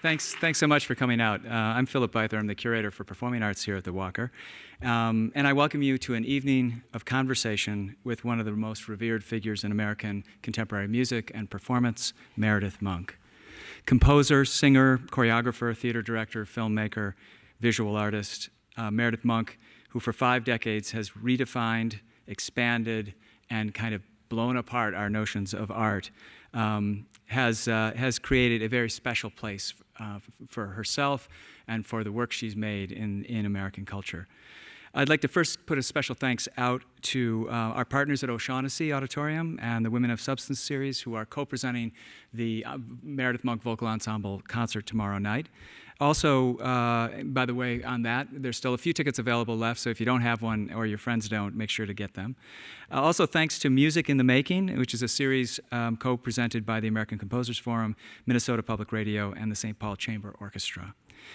Thanks so much for coming out. I'm Philip Byther. I'm the curator for performing arts here at the Walker. And I welcome you to an evening of conversation with one of the most revered figures in American contemporary music and performance, Meredith Monk. Composer, singer, choreographer, theater director, filmmaker, visual artist, Meredith Monk, who for 5 decades has redefined, expanded, and kind of blown apart our notions of art, has created a very special place for herself and for the work she's made in American culture. I'd like to first put a special thanks out to our partners at O'Shaughnessy Auditorium and the Women of Substance series, who are co-presenting the Meredith Monk Vocal Ensemble concert tomorrow night. Also, by the way, on that, there's still a few tickets available left, so if you don't have one or your friends don't, make sure to get them. Also, thanks to Music in the Making, which is a series co-presented by the American Composers Forum, Minnesota Public Radio, and the St. Paul Chamber Orchestra.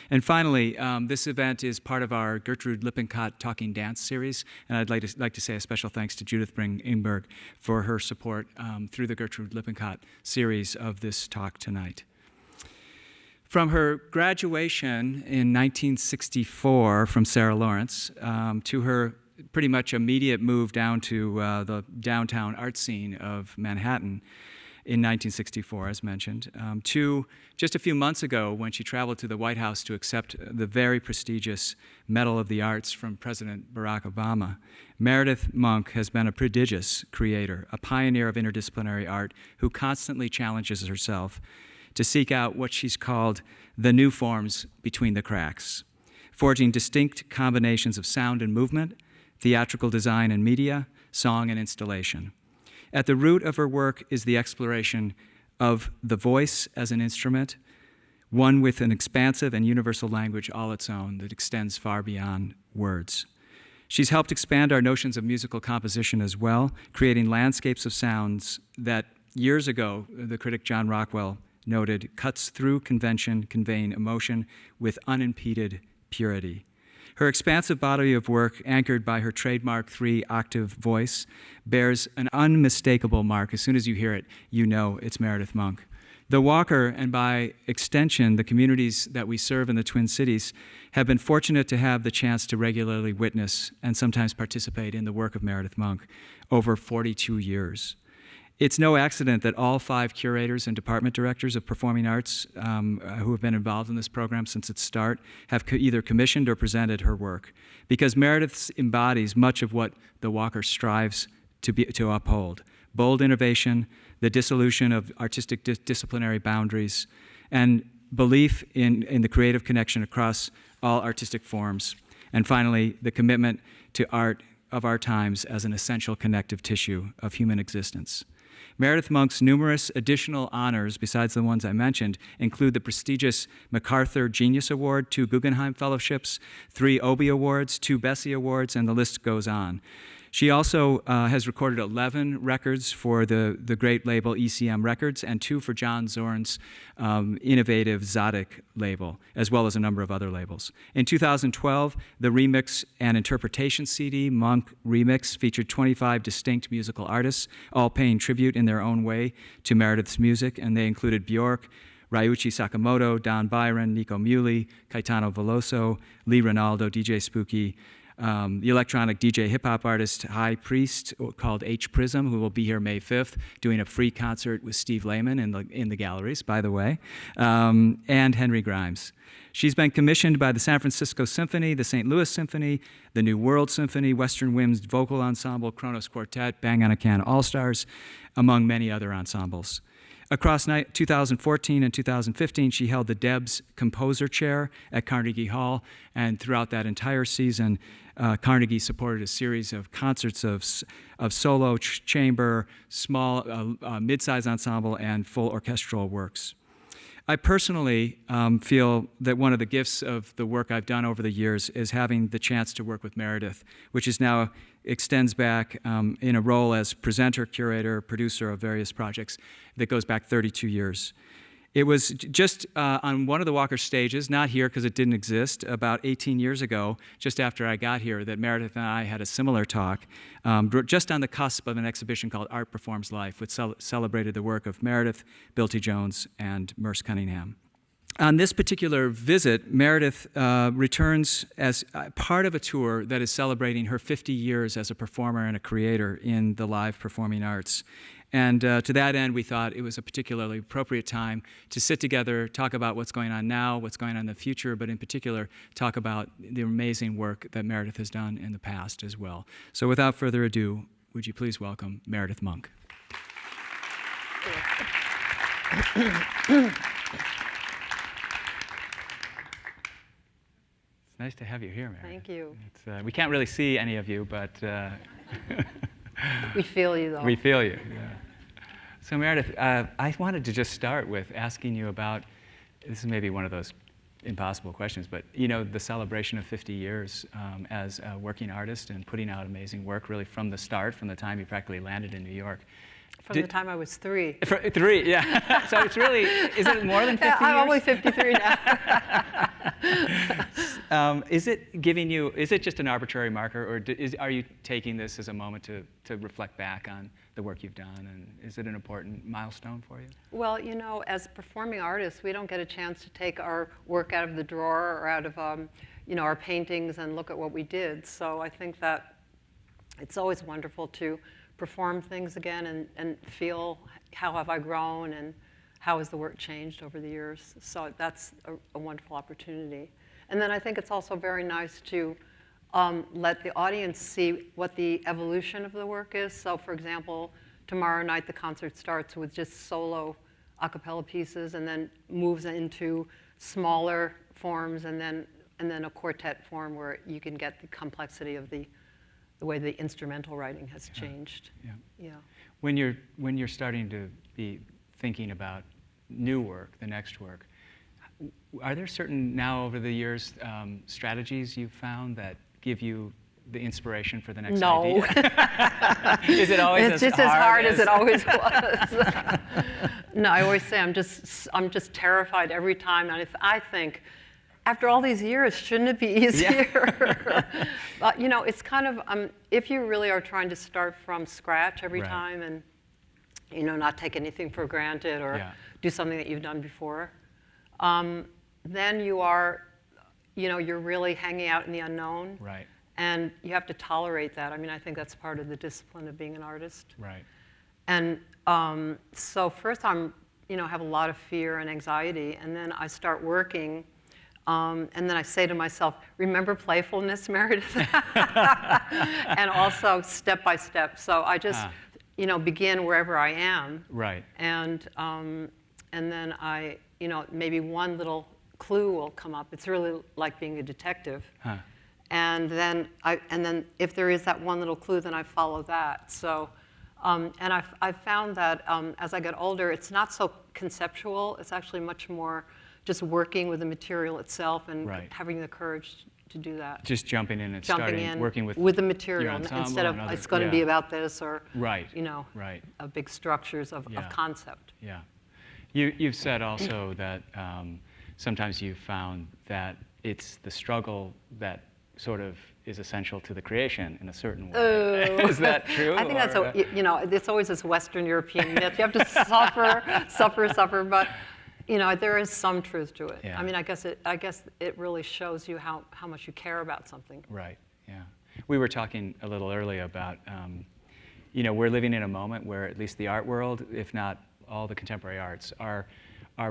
And finally, this event is part of our Gertrude Lippincott Talking Dance series, and I'd like to say a special thanks to Judith Bring-Ingberg for her support through the Gertrude Lippincott series of this talk tonight. From her graduation in 1964 from Sarah Lawrence to her pretty much immediate move down to the downtown art scene of Manhattan in 1964, as mentioned, to just a few months ago when she traveled to the White House to accept the very prestigious Medal of the Arts from President Barack Obama, Meredith Monk has been a prodigious creator, a pioneer of interdisciplinary art who constantly challenges herself to seek out what she's called the new forms between the cracks, forging distinct combinations of sound and movement, theatrical design and media, song and installation. At the root of her work is the exploration of the voice as an instrument, one with an expansive and universal language all its own that extends far beyond words. She's helped expand our notions of musical composition as well, creating landscapes of sounds that years ago, the critic John Rockwell noted, cuts through convention, conveying emotion with unimpeded purity. Her expansive body of work, anchored by her trademark 3-octave voice, bears an unmistakable mark. As soon as you hear it, you know it's Meredith Monk. The Walker, and by extension, the communities that we serve in the Twin Cities, have been fortunate to have the chance to regularly witness and sometimes participate in the work of Meredith Monk over 42 years. It's no accident that all 5 curators and department directors of performing arts who have been involved in this program since its start have either commissioned or presented her work, because Meredith embodies much of what the Walker strives to uphold: bold innovation, the dissolution of artistic disciplinary boundaries, and belief in the creative connection across all artistic forms, and finally, the commitment to art of our times as an essential connective tissue of human existence. Meredith Monk's numerous additional honors, besides the ones I mentioned, include the prestigious MacArthur Genius Award, 2 Guggenheim Fellowships, 3 Obie Awards, 2 Bessie Awards, and the list goes on. She also has recorded 11 records for the great label ECM Records and 2 for John Zorn's innovative Zodic label, as well as a number of other labels. In 2012, the Remix and Interpretation CD, Monk Remix, featured 25 distinct musical artists, all paying tribute in their own way to Meredith's music, and they included Bjork, Ryuichi Sakamoto, Don Byron, Nico Muhly, Caetano Veloso, Lee Ranaldo, DJ Spooky, the electronic DJ hip-hop artist High Priest, called H Prism, who will be here May 5th, doing a free concert with Steve Lehman in the galleries, by the way, and Henry Grimes. She's been commissioned by the San Francisco Symphony, the St. Louis Symphony, the New World Symphony, Western Winds Vocal Ensemble, Kronos Quartet, Bang on a Can All-Stars, among many other ensembles. Across 2014 and 2015, she held the Debs Composer Chair at Carnegie Hall, and throughout that entire season, Carnegie supported a series of concerts of solo, chamber, small, mid-size ensemble, and full orchestral works. I personally feel that one of the gifts of the work I've done over the years is having the chance to work with Meredith, which is now extends back in a role as presenter, curator, producer of various projects that goes back 32 years. It was just on one of the Walker stages, not here because it didn't exist, about 18 years ago, just after I got here, that Meredith and I had a similar talk, just on the cusp of an exhibition called Art Performs Life, which celebrated the work of Meredith, Bill T. Jones, and Merce Cunningham. On this particular visit, Meredith returns as part of a tour that is celebrating her 50 years as a performer and a creator in the live performing arts. And to that end, we thought it was a particularly appropriate time to sit together, talk about what's going on now, what's going on in the future, but in particular, talk about the amazing work that Meredith has done in the past as well. So without further ado, would you please welcome Meredith Monk. It's nice to have you here, Meredith. Thank you. We can't really see any of you, but we feel you, though. We feel you. Yeah. So, Meredith, I wanted to just start with asking you about, this is maybe one of those impossible questions, but the celebration of 50 years as a working artist and putting out amazing work really from the start, from the time you practically landed in New York. From the time I was 3. 3, yeah. So it's really, is it more than 50 years? I'm only 53 now. Is it giving you, is it just an arbitrary marker, or are you taking this as a moment to reflect back on the work you've done, and is it an important milestone for you? Well, as performing artists, we don't get a chance to take our work out of the drawer or out of, our paintings and look at what we did. So I think that it's always wonderful to perform things again and feel how have I grown and how has the work changed over the years. So that's a wonderful opportunity. And then I think it's also very nice to let the audience see what the evolution of the work is. So for example, tomorrow night the concert starts with just solo a cappella pieces and then moves into smaller forms and then a quartet form where you can get the complexity of the way the instrumental writing has changed. Yeah. When you're starting to be thinking about new work, the next work, are there certain, now over the years, strategies you've found that give you the inspiration for the next idea? Is it always it's just as hard as it always was. No, I always say I'm just terrified every time, and I think, after all these years, shouldn't it be easier? Yeah. But it's kind of if you really are trying to start from scratch every time, and not take anything for granted or do something that you've done before, then you are, you're really hanging out in the unknown. Right. And you have to tolerate that. I mean, I think that's part of the discipline of being an artist. Right. And so first have a lot of fear and anxiety, and then I start working. And then I say to myself, remember playfulness, Meredith? And also step by step. So I just, begin wherever I am. Right. And then I, maybe one little clue will come up. It's really like being a detective. Huh. And then if there is that one little clue, then I follow that. So, and I've found that as I get older, it's not so conceptual. It's actually much more just working with the material itself and having the courage to do that. Just jumping in and starting working with the material instead of it's going to be about this or big structures of concept. Yeah, you've said also that sometimes you've found that it's the struggle that sort of is essential to the creation in a certain way. Is that true? I think that's it's always this Western European myth. You have to suffer, but. There is some truth to it. Yeah. I mean, I guess it really shows you how much you care about something. Right. Yeah. We were talking a little earlier about, we're living in a moment where at least the art world, if not all the contemporary arts, are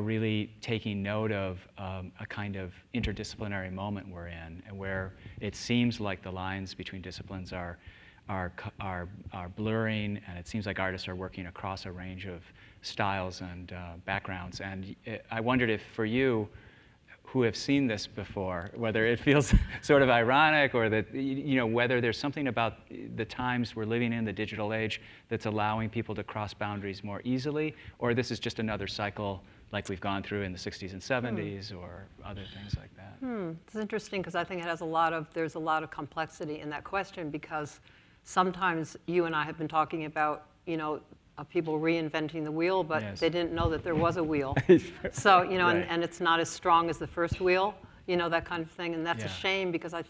really taking note of a kind of interdisciplinary moment we're in, and where it seems like the lines between disciplines are blurring, and it seems like artists are working across a range of styles and backgrounds. And I wondered if for you, who have seen this before, whether it feels sort of ironic or that, whether there's something about the times we're living in, the digital age, that's allowing people to cross boundaries more easily, or this is just another cycle like we've gone through in the 60s and 70s or other things like that. It's interesting because I think there's a lot of complexity in that question, because sometimes you and I have been talking about, people reinventing the wheel, but they didn't know that there was a wheel. So, and it's not as strong as the first wheel, that kind of thing. And that's a shame, because I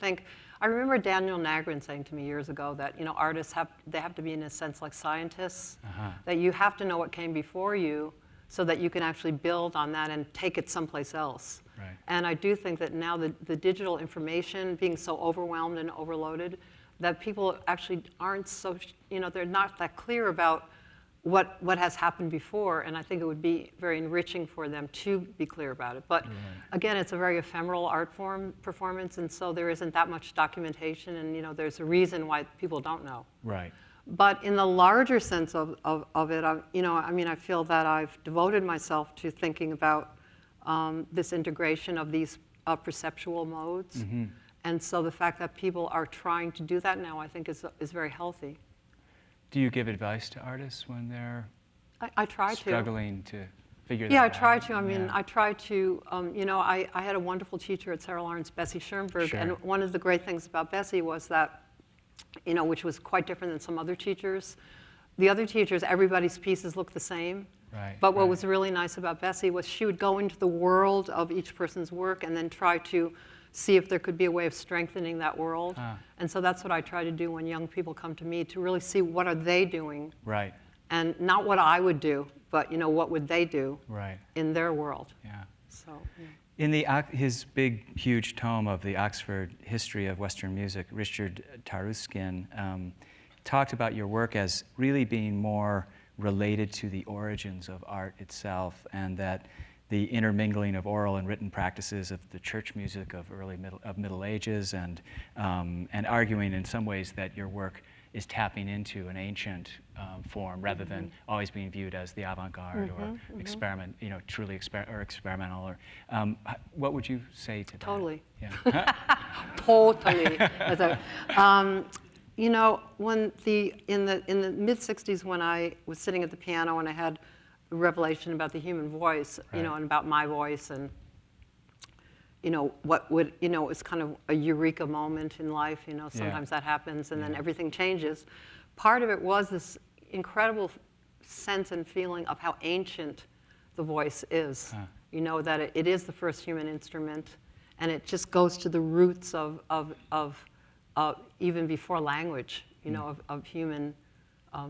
remember Daniel Nagrin saying to me years ago that, artists have to be in a sense like scientists, that you have to know what came before you so that you can actually build on that and take it someplace else. Right. And I do think that now the digital information being so overwhelmed and overloaded, that people actually aren't so, they're not that clear about what has happened before, and I think it would be very enriching for them to be clear about it. But again, it's a very ephemeral art form performance, and so there isn't that much documentation, and there's a reason why people don't know. Right. But in the larger sense of it, I feel that I've devoted myself to thinking about this integration of these perceptual modes. Mm-hmm. And so the fact that people are trying to do that now, I think, is very healthy. Do you give advice to artists when they're I try struggling to figure that Yeah, out? I try to. I mean, Yeah. I try to, I had a wonderful teacher at Sarah Lawrence, Bessie Schoenberg, Sure. and one of the great things about Bessie was that, which was quite different than some other teachers. The other teachers, everybody's pieces looked the same. Right, But what right. was really nice about Bessie was she would go into the world of each person's work and then try to see if there could be a way of strengthening that world. Ah. And so that's what I try to do when young people come to me, to really see what are they doing, Right. and not what I would do, but what would they do Right. in their world. Yeah. So, yeah. In his big, huge tome of the Oxford History of Western Music, Richard Taruskin talked about your work as really being more related to the origins of art itself, and that the intermingling of oral and written practices of the church music of Middle Ages, and arguing in some ways that your work is tapping into an ancient form rather than always being viewed as the avant-garde or experiment, truly experimental. Or what would you say to that? Totally. Yeah. Totally. When in the mid '60s, when I was sitting at the piano and I had a revelation about the human voice, Right. and about my voice, and what would, it was kind of a eureka moment in life. Sometimes that happens, and then Yeah. everything changes. Part of it was this incredible sense and feeling of how ancient the voice is. Huh. That it is the first human instrument, and it just goes to the roots of even before language, of human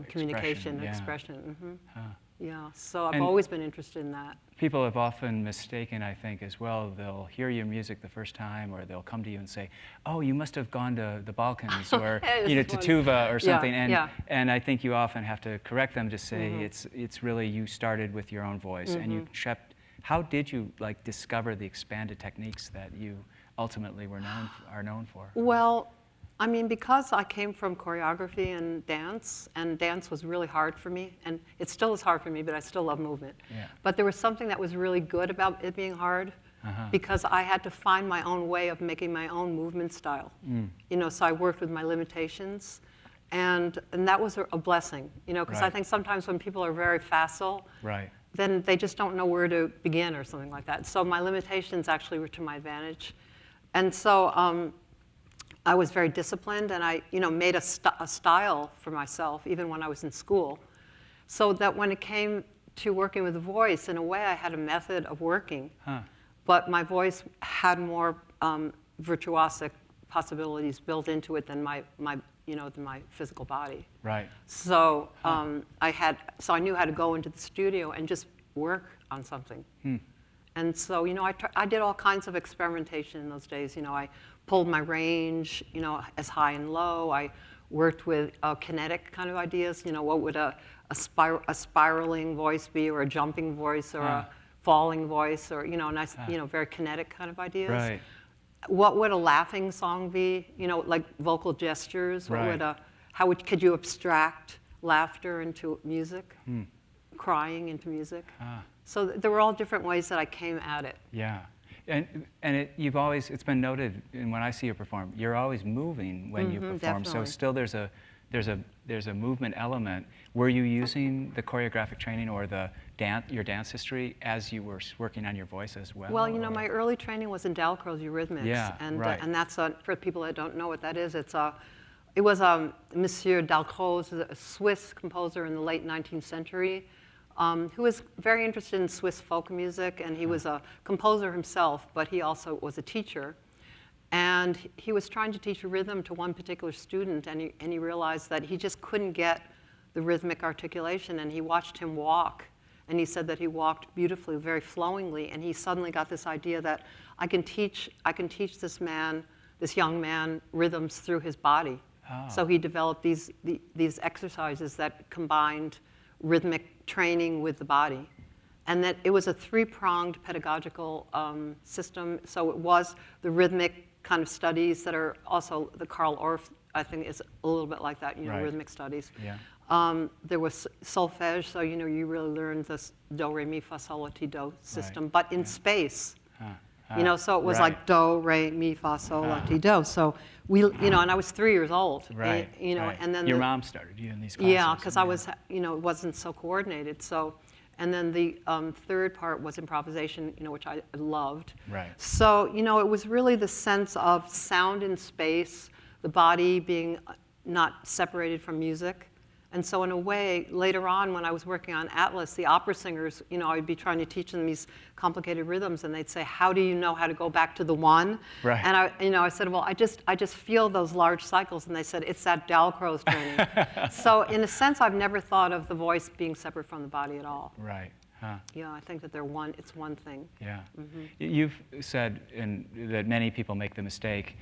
communication, yeah. expression. Huh. Yeah, so I've And- always been interested in that. People have often mistaken, I think, as well. They'll hear your music the first time, or they'll come to you and say, "Oh, you must have gone to the Balkans, or This to is one. Tuva, or Yeah, something." yeah. And I think you often have to correct them to say it's really you started with your own voice, and you kept. How did you discover the expanded techniques that you ultimately are known for? Well, because I came from choreography and dance was really hard for me, and it still is hard for me, but I still love movement. Yeah. But there was something that was really good about it being hard, because I had to find my own way of making my own movement style. So I worked with my limitations, and that was a blessing, because I Right. think sometimes when people are very facile, Right. then they just don't know where to begin or something like that. So my limitations actually were to my advantage. And so I was very disciplined, and I made a style for myself, even when I was in school, so that when it came to working with the voice, in a way I had a method of working, Huh. but my voice had more virtuosic possibilities built into it than than my physical body. Right. So I knew how to go into the studio and just work on something. And so I did all kinds of experimentation in those days. I pulled my range, as high and low. I worked with kinetic kind of ideas. What would a spiraling voice be, or a jumping voice, or a falling voice, or nice, very kinetic kind of ideas. Right. What would a laughing song be? Like vocal gestures. Right. Could you abstract laughter into music? Crying into music? So there were all different ways that I came at it. Yeah. And it's been noted, and when I see you perform, you're always moving when you perform. Definitely. So still there's a movement element. Were you using the choreographic training or your dance history as you were working on your voice as well? Well, or- my early training was in Dalcroze Eurythmics. Yeah, and, right. And that's, for people that don't know what that is, it was Monsieur Dalcroze, a Swiss composer in the late 19th century, who was very interested in Swiss folk music, and he was a composer himself, but he also was a teacher. And he was trying to teach a rhythm to one particular student, and he realized that he just couldn't get the rhythmic articulation, and he watched him walk And he said that he walked beautifully, very flowingly, and he suddenly got this idea that I can teach this man, this young man, rhythms through his body. Oh. So he developed these exercises that combined rhythmic training with the body. And that it was a three-pronged pedagogical system. So it was the rhythmic kind of studies that are also the Carl Orff, I think, is a little bit like that, Right. rhythmic studies. Yeah. There was solfege, so you really learned this do, re, mi, fa, sol, la, ti, do system, Right. but in space. So it was right. like do, re, mi, fa, sol, la, ti, do. So and I was 3 years old. Right. And, and then your mom started you in these classes. yeah, because I was, it wasn't so coordinated. So, and then the third part was improvisation, which I loved. Right. So, it was really the sense of sound in space, the body being not separated from music. And so in a way, later on when I was working on Atlas, the opera singers, I'd be trying to teach them these complicated rhythms, and they'd say, how do you know how to go back to the one? Right. And I said, well, I just feel those large cycles. And they said, it's that Dalcroze training. So in a sense, I've never thought of the voice being separate from the body at all. Right. Huh. Yeah, I think that it's one thing. Yeah. You've said that many people make the mistake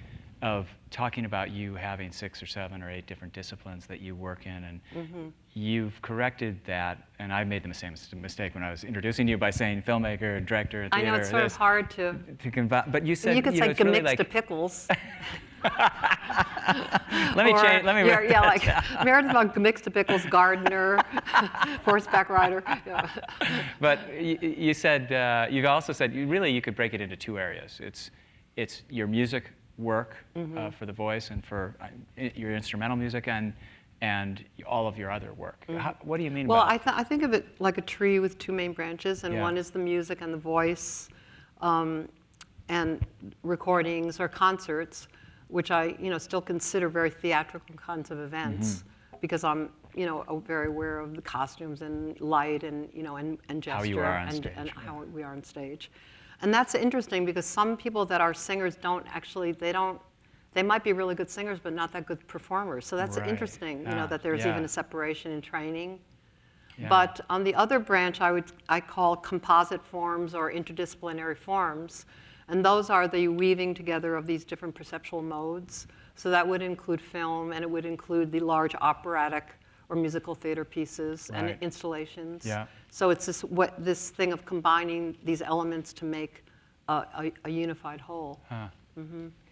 of talking about you having 6 or 7 or 8 different disciplines that you work in, and you've corrected that, and I made the same mistake when I was introducing you by saying filmmaker and director and I theater. know it's sort of hard to but you said you could say it's really gemixed like, to pickles. let me change. Let me. Yeah, like Meredith von gemixed to pickles, gardener, horseback rider. Yeah. But you said you also said you could break it into 2 areas. It's your music work for the voice and for your instrumental music and all of your other work. What do you mean Well, by that? I think of it like a tree with 2 main branches, and Yeah. one is the music and the voice, and recordings or concerts, which I still consider very theatrical kinds of events, because I'm very aware of the costumes and light and and gesture How you are on stage, and yeah. how we are on stage. And that's interesting because some people that are singers they might be really good singers but not that good performers. So that's Right. interesting, Ah, that there's yeah. even a separation in training. Yeah. But on the other branch, I call composite forms or interdisciplinary forms. And those are the weaving together of these different perceptual modes. So that would include film, and it would include the large operatic or musical theater pieces Right. and installations. Yeah. So it's this thing of combining these elements to make a unified whole. Huh.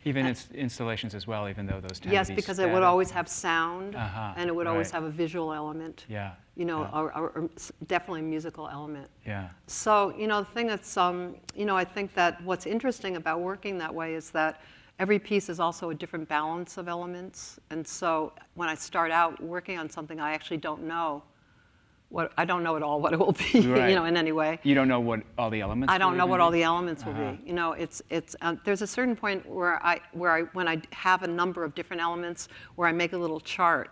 Even installations as well, even though those tend Yes, to be because it would static. always have sound, and it would always right. have a visual element. Yeah. Or definitely a musical element. Yeah. So, the thing that's, I think that what's interesting about working that way is that every piece is also a different balance of elements. And so when I start out working on something, I actually don't know I don't know at all what it will be, Right. in any way. You don't know what all the elements. I don't will know even what be? all the elements will be. It's there's a certain point where when I have a number of different elements where I make a little chart.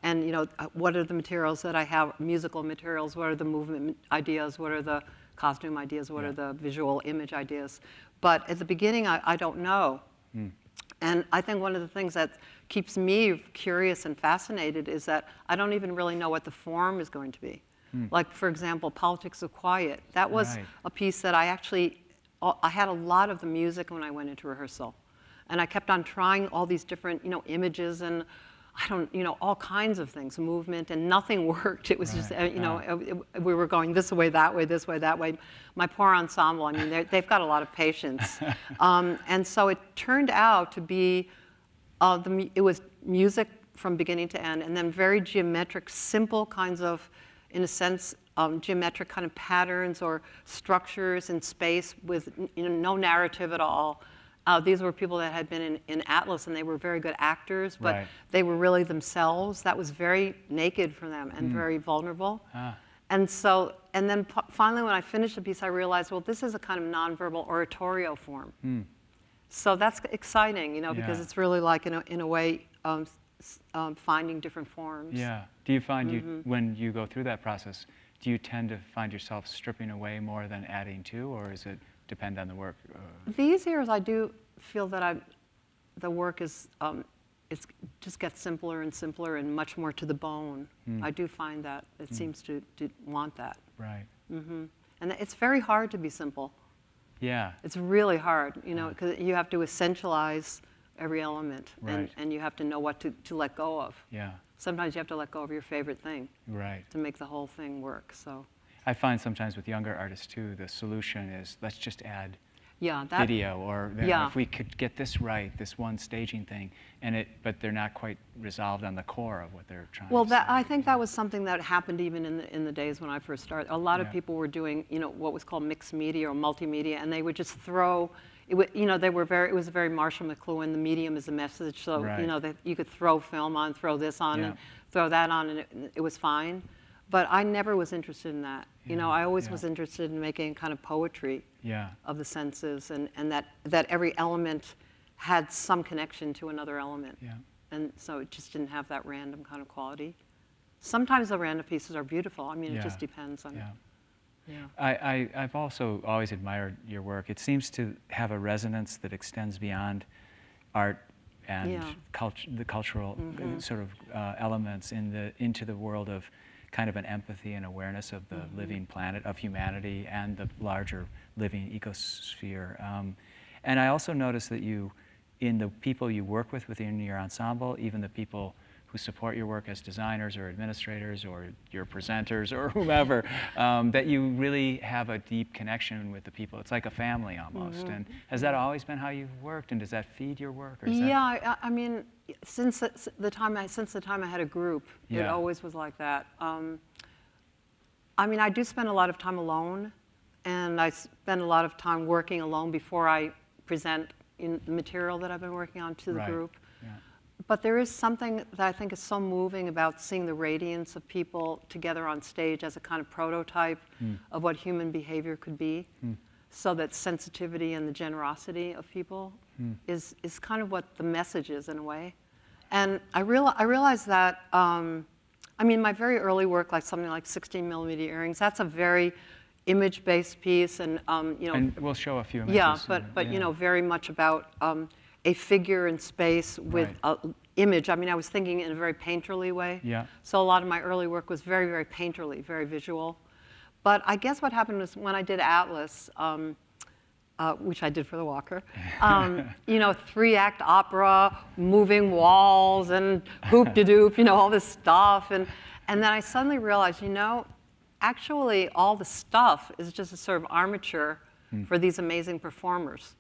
And what are the materials that I have, musical materials, what are the movement ideas, what are the costume ideas, what are the visual image ideas. But at the beginning, I don't know. And I think one of the things that keeps me curious and fascinated is that I don't even really know what the form is going to be. Like, for example, Politics of Quiet. That was Right. a piece that I had a lot of the music when I went into rehearsal. And I kept on trying all these different, images and all kinds of things, movement, and nothing worked. It was just, we were going this way, that way, this way, that way. My poor ensemble, I mean, they've got a lot of patience. And so it turned out to be, it was music from beginning to end, and then very geometric, simple kinds of, in a sense, geometric kind of patterns or structures in space with no narrative at all. These were people that had been in Atlas, and they were very good actors, but Right. they were really themselves. That was very naked for them and very vulnerable. And then finally, when I finished the piece, I realized, well, this is a kind of nonverbal oratorio form. So that's exciting, because Yeah. it's really like, in a way, finding different forms. Yeah. Do you find when you go through that process, do you tend to find yourself stripping away more than adding to, or is it depend on the work? These years, I do feel that the work is, it just gets simpler and simpler and much more to the bone. I do find that it seems to want that. Right. And it's very hard to be simple. Yeah. It's really hard, you know, because you have to essentialize every element, Right. and you have to know what to let go of. Yeah. Sometimes you have to let go of your favorite thing Right. to make the whole thing work. So, I find sometimes with younger artists too, the solution is let's just add yeah, that video, or you know, Yeah. if we could get this right, this one staging thing, but they're not quite resolved on the core of what they're trying Well, to that say. I think that was something that happened even in the days when I first started. A lot of Yeah. people were doing, you know, what was called mixed media or multimedia, and they would just throw. You know, it was very Marshall McLuhan. The medium is a message, so Right. you know that you could throw film on, throw this on, Yeah. and throw that on, and it was fine. But I never was interested in that. You know, Yeah, I always yeah. was interested in making kind of poetry Yeah. of the senses, and that every element had some connection to another element. Yeah. And so it just didn't have that random kind of quality. Sometimes the random pieces are beautiful. I mean, it just Yeah. depends on. Yeah. Yeah. I've also always admired your work. It seems to have a resonance that extends beyond art and Yeah. the cultural sort of elements into the world of kind of an empathy and awareness of the living planet, of humanity, and the larger living ecosphere. And I also noticed that you, in the people you work with within your ensemble, even the people who support your work as designers or administrators or your presenters or whomever, that you really have a deep connection with the people. It's like a family almost. And has that always been how you've worked, and does that feed your work? Or is Yeah, I mean, since the time I had a group, it Yeah. always was like that. I mean, I do spend a lot of time alone, and I spend a lot of time working alone before I present in the material that I've been working on to the Right. group. Yeah. But there is something that I think is so moving about seeing the radiance of people together on stage as a kind of prototype of what human behavior could be. So that sensitivity and the generosity of people is kind of what the message is in a way. And I realized that, I mean, my very early work, like something like 16 millimeter earrings, that's a very image-based piece, and you know. And we'll show a few images. Yeah, soon. but you know, very much about a figure in space with Right. an image. I mean, I was thinking in a very painterly way. Yeah. So a lot of my early work was very, very painterly, very visual. But I guess what happened was when I did Atlas, which I did for the Walker, you know, 3-act opera, moving walls, and hoop-de-doop, you know, all this stuff. And then I suddenly realized, you know, actually all the stuff is just a sort of armature for these amazing performers.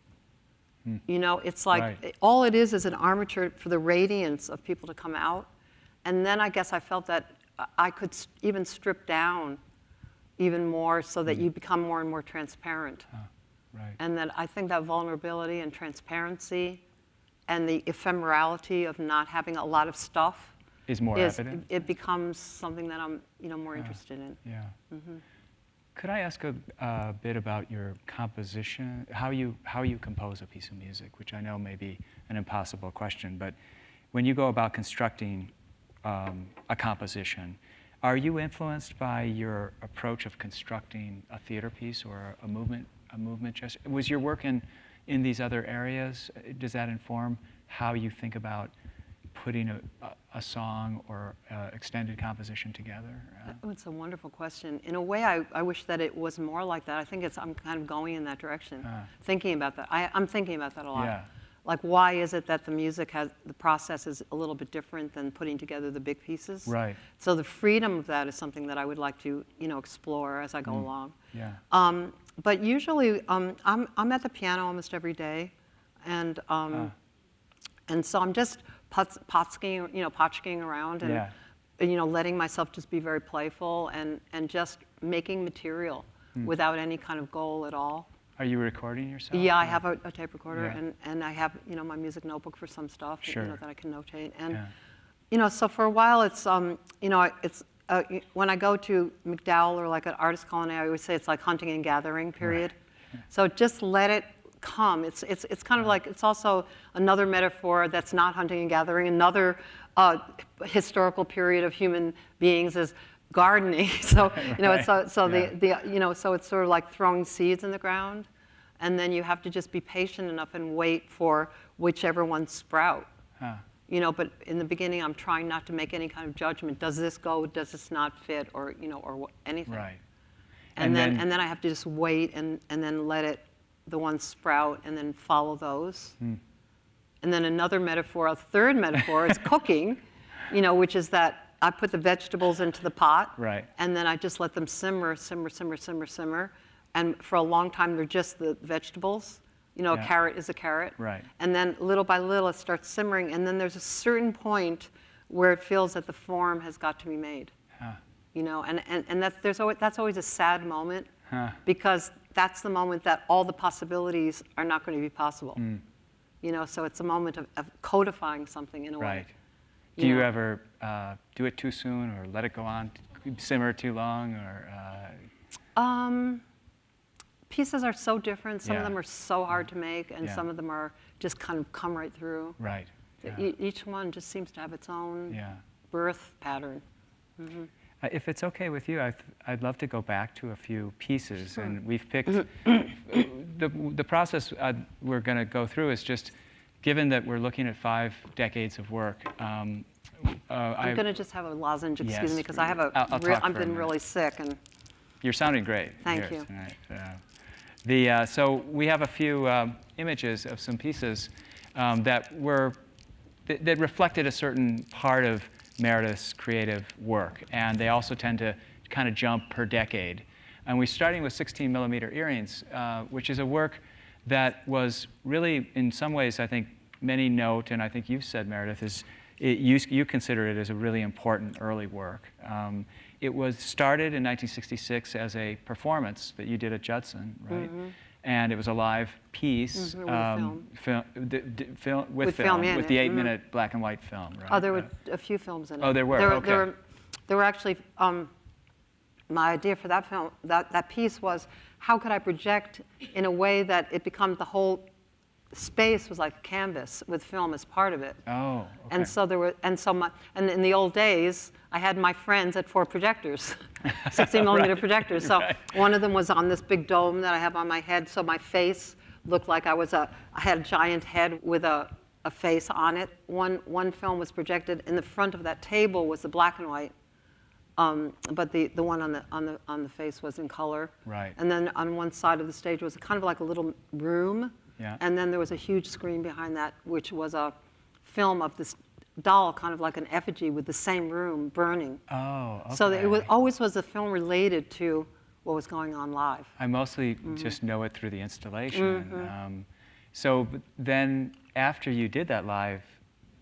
You know, it's like Right. all it is an armature for the radiance of people to come out. And then I guess I felt that I could even strip down even more so that you become more and more transparent. Right. And that I think that vulnerability and transparency and the ephemerality of not having a lot of stuff Is more evident. it becomes something that I'm, you know, more interested in. Yeah. Could I ask a bit about your composition, how you compose a piece of music, which I know may be an impossible question, but when you go about constructing a composition, are you influenced by your approach of constructing a theater piece or a movement gesture? Was your work in these other areas, does that inform how you think about putting a song or extended composition together? Oh, it's a wonderful question. In a way, I wish that it was more like that. I think I'm kind of going in that direction, thinking about that. I'm thinking about that a lot. Yeah. Like, why is it that the process is a little bit different than putting together the big pieces? Right. So the freedom of that is something that I would like to, you know, explore as I go along. Yeah. But usually, I'm at the piano almost every day, and so I'm just potchking around and, Yeah. you know, letting myself just be very playful and just making material without any kind of goal at all. Are you recording yourself? Yeah, I or- have a tape recorder, Yeah. and I have, you know, my music notebook for some stuff, you know, Sure. that I can notate. And, Yeah. you know, so for a while it's, you know, it's, when I go to MacDowell or like an artist colony, I always say it's like hunting and gathering period. So just let it come. It's kind of like, it's also another metaphor that's not hunting and gathering. Another historical period of human beings is gardening. So, you know, it's, so Yeah. you know, so it's sort of like throwing seeds in the ground, and then you have to just be patient enough and wait for whichever one sprout. Huh. You know, but in the beginning, I'm trying not to make any kind of judgment. Does this go? Does this not fit? Or, you know, or anything. Right. And then I have to just wait and then let the ones sprout and then follow those. And then another metaphor, a third metaphor is cooking, which is that I put the vegetables into the pot. Right. And then I just let them simmer. And for a long time, they're just the vegetables. A carrot is a carrot. Right. And then little by little, it starts simmering. And then there's a certain point where it feels that the form has got to be made. Huh. And that's always a sad moment, because that's the moment that all the possibilities are not going to be possible. So it's a moment of codifying something in a way. Right. Do you ever do it too soon, or let it go on, simmer too long, or? Pieces are so different. Some of Yeah. them are so hard to make, and Yeah. some of them are just kind of come right through. Right. Yeah. Each one just seems to have its own Yeah. birth pattern. If it's okay with you, I'd love to go back to a few pieces, Sure. and we've picked the process we're going to go through is just, given that we're looking at 5 decades of work. I'm going to just have a lozenge, excuse Yes, me, because I have I'll talk for I've a been minute. really sick, and You're sounding great. Thank here you. Tonight. So we have a few images of some pieces that reflected a certain part of Meredith's creative work, and they also tend to kind of jump per decade. And we're starting with 16mm earrings, which is a work that was really, in some ways, I think many note, and I think you've said, Meredith, you consider it as a really important early work. It was started in 1966 as a performance that you did at Judson, right? And it was a live piece. With film. With film in with it. the 8-minute black and white film, right? Oh, there were a few films in it. Oh, there were, okay. There were actually, my idea for that film, that piece was, how could I project in a way that it becomes the whole space was like a canvas with film as part of it. Oh, okay. And so and in the old days, I had my friends at 4 projectors, 16mm projectors. So one of them was on this big dome that I have on my head, so my face looked like I had a giant head with a face on it. One film was projected in the front of that table was the black and white, but the one on the face was in color. Right. And then on one side of the stage was kind of like a little room. Yeah. And then there was a huge screen behind that, which was a film of this doll, kind of like an effigy with the same room burning. Oh, okay. So it always was a film related to what was going on live. I mostly just know it through the installation. So then, after you did that live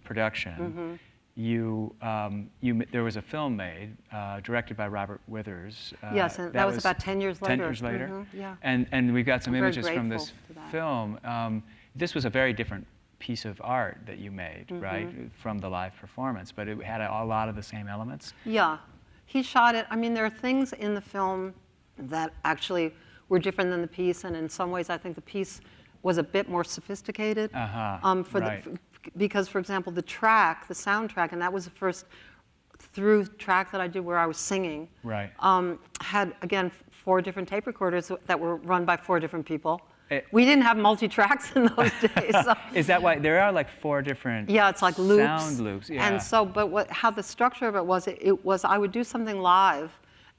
production, there was a film made, directed by Robert Withers. Yes, and that was about 10 years later. 10 years later. Yeah. And we've got some I'm very images from this grateful for that. film. This was a very different piece of art that you made, right, from the live performance, but it had a lot of the same elements. Yeah, he shot it. I mean, there are things in the film that actually were different than the piece, and in some ways, I think the piece was a bit more sophisticated. Because, for example, the soundtrack, and that was the first through track that I did where I was singing, Right. had, again, 4 different tape recorders that were run by 4 different people. We didn't have multi-tracks in those days. So. Is that why there are like 4 different it's like loops. Sound loops? Yeah. And so, but how the structure of it was I would do something live,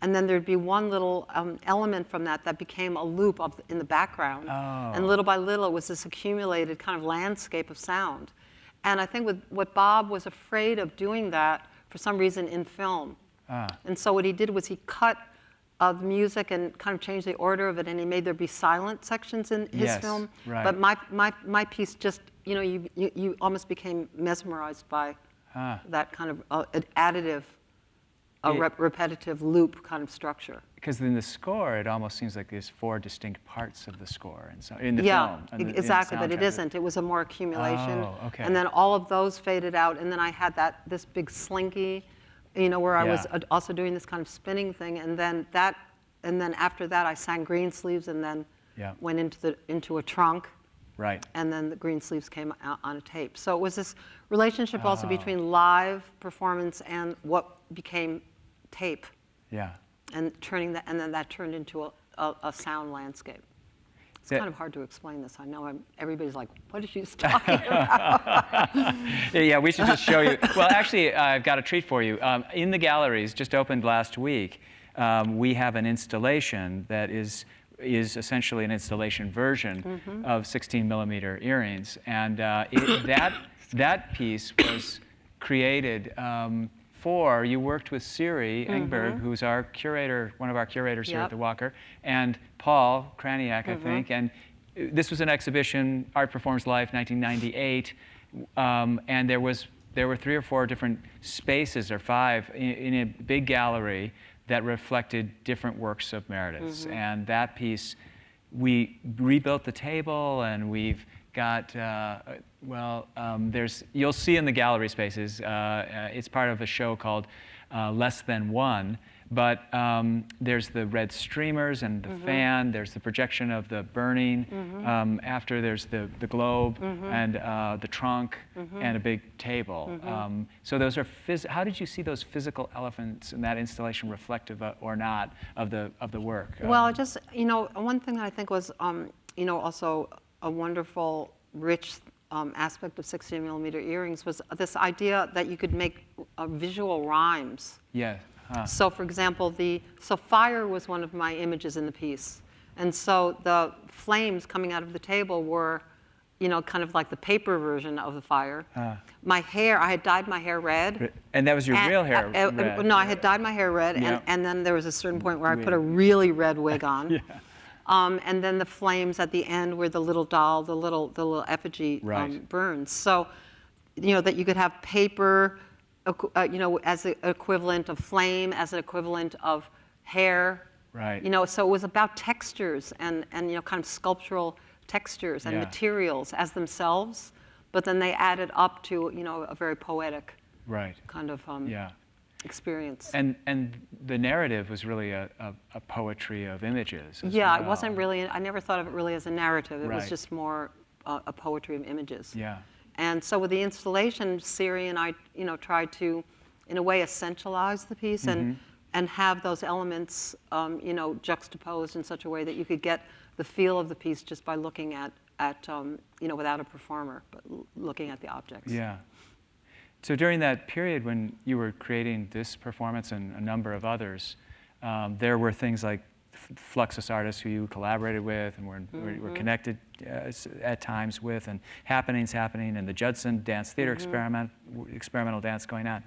and then there'd be one little element from that became a loop in the background. Oh. And little by little, it was this accumulated kind of landscape of sound. And I think what Bob was afraid of doing that for some reason in film. And so what he did was he cut the music and kind of changed the order of it, and he made there be silent sections in his film. Right. But my piece just, you almost became mesmerized by that kind of additive, repetitive loop kind of structure. Because in the score, it almost seems like there's 4 distinct parts of the score in the film. In the Exactly, but it soundtrack. isn't. It was a more accumulation. Oh, okay. And then all of those faded out, and then I had this big slinky, where I was also doing this kind of spinning thing, and then after that I sang Green Sleeves, and then went into a trunk. Right. And then the Green Sleeves came out on a tape. So it was this relationship also between live performance and what became tape. Yeah. And then that turned into a sound landscape. It's kind of hard to explain this. I know everybody's like, what is she talking about? Yeah, we should just show you. Well, actually, I've got a treat for you. In the galleries, just opened last week, we have an installation that is essentially an installation version of 16 millimeter earrings. And that piece was created you worked with Siri Engberg, who's our curator, one of our curators here at the Walker, and Paul Kraniak, I think. And this was an exhibition, Art Performs Life, 1998. And there were 3 or 4 different spaces, or 5, in a big gallery that reflected different works of Meredith's. And that piece, we rebuilt the table, and we've got, you'll see in the gallery spaces, it's part of a show called Less Than One, but there's the red streamers and the fan, there's the projection of the burning, after there's the globe and the trunk and a big table. So those are, how did you see those physical elements in that installation reflective or not of the work? Well, just, one thing that I think was, also a wonderful, rich aspect of 16 millimeter earrings was this idea that you could make visual rhymes. Yeah. So for example, so fire was one of my images in the piece. And so the flames coming out of the table were, kind of like the paper version of the fire. My hair, I had dyed my hair red. And that was your real hair red? No, I had dyed my hair red, and then there was a certain point where I put a really red wig on. And then the flames at the end where the little doll, the little effigy burns. So, that you could have paper, as an equivalent of flame, as an equivalent of hair. Right. So it was about textures and kind of sculptural textures and materials as themselves, but then they added up to, a very poetic kind of experience. And the narrative was really a poetry of images. As It well. wasn't really, I never thought of it really as a narrative. It was just more a poetry of images. Yeah. And so with the installation, Siri and I, tried to, in a way, essentialize the piece and have those elements, juxtaposed in such a way that you could get the feel of the piece just by looking at without a performer, but looking at the objects. Yeah. So during that period when you were creating this performance and a number of others, there were things like Fluxus artists who you collaborated with and were connected at times with, and happenings happening, and the Judson Dance Theater experimental dance going on.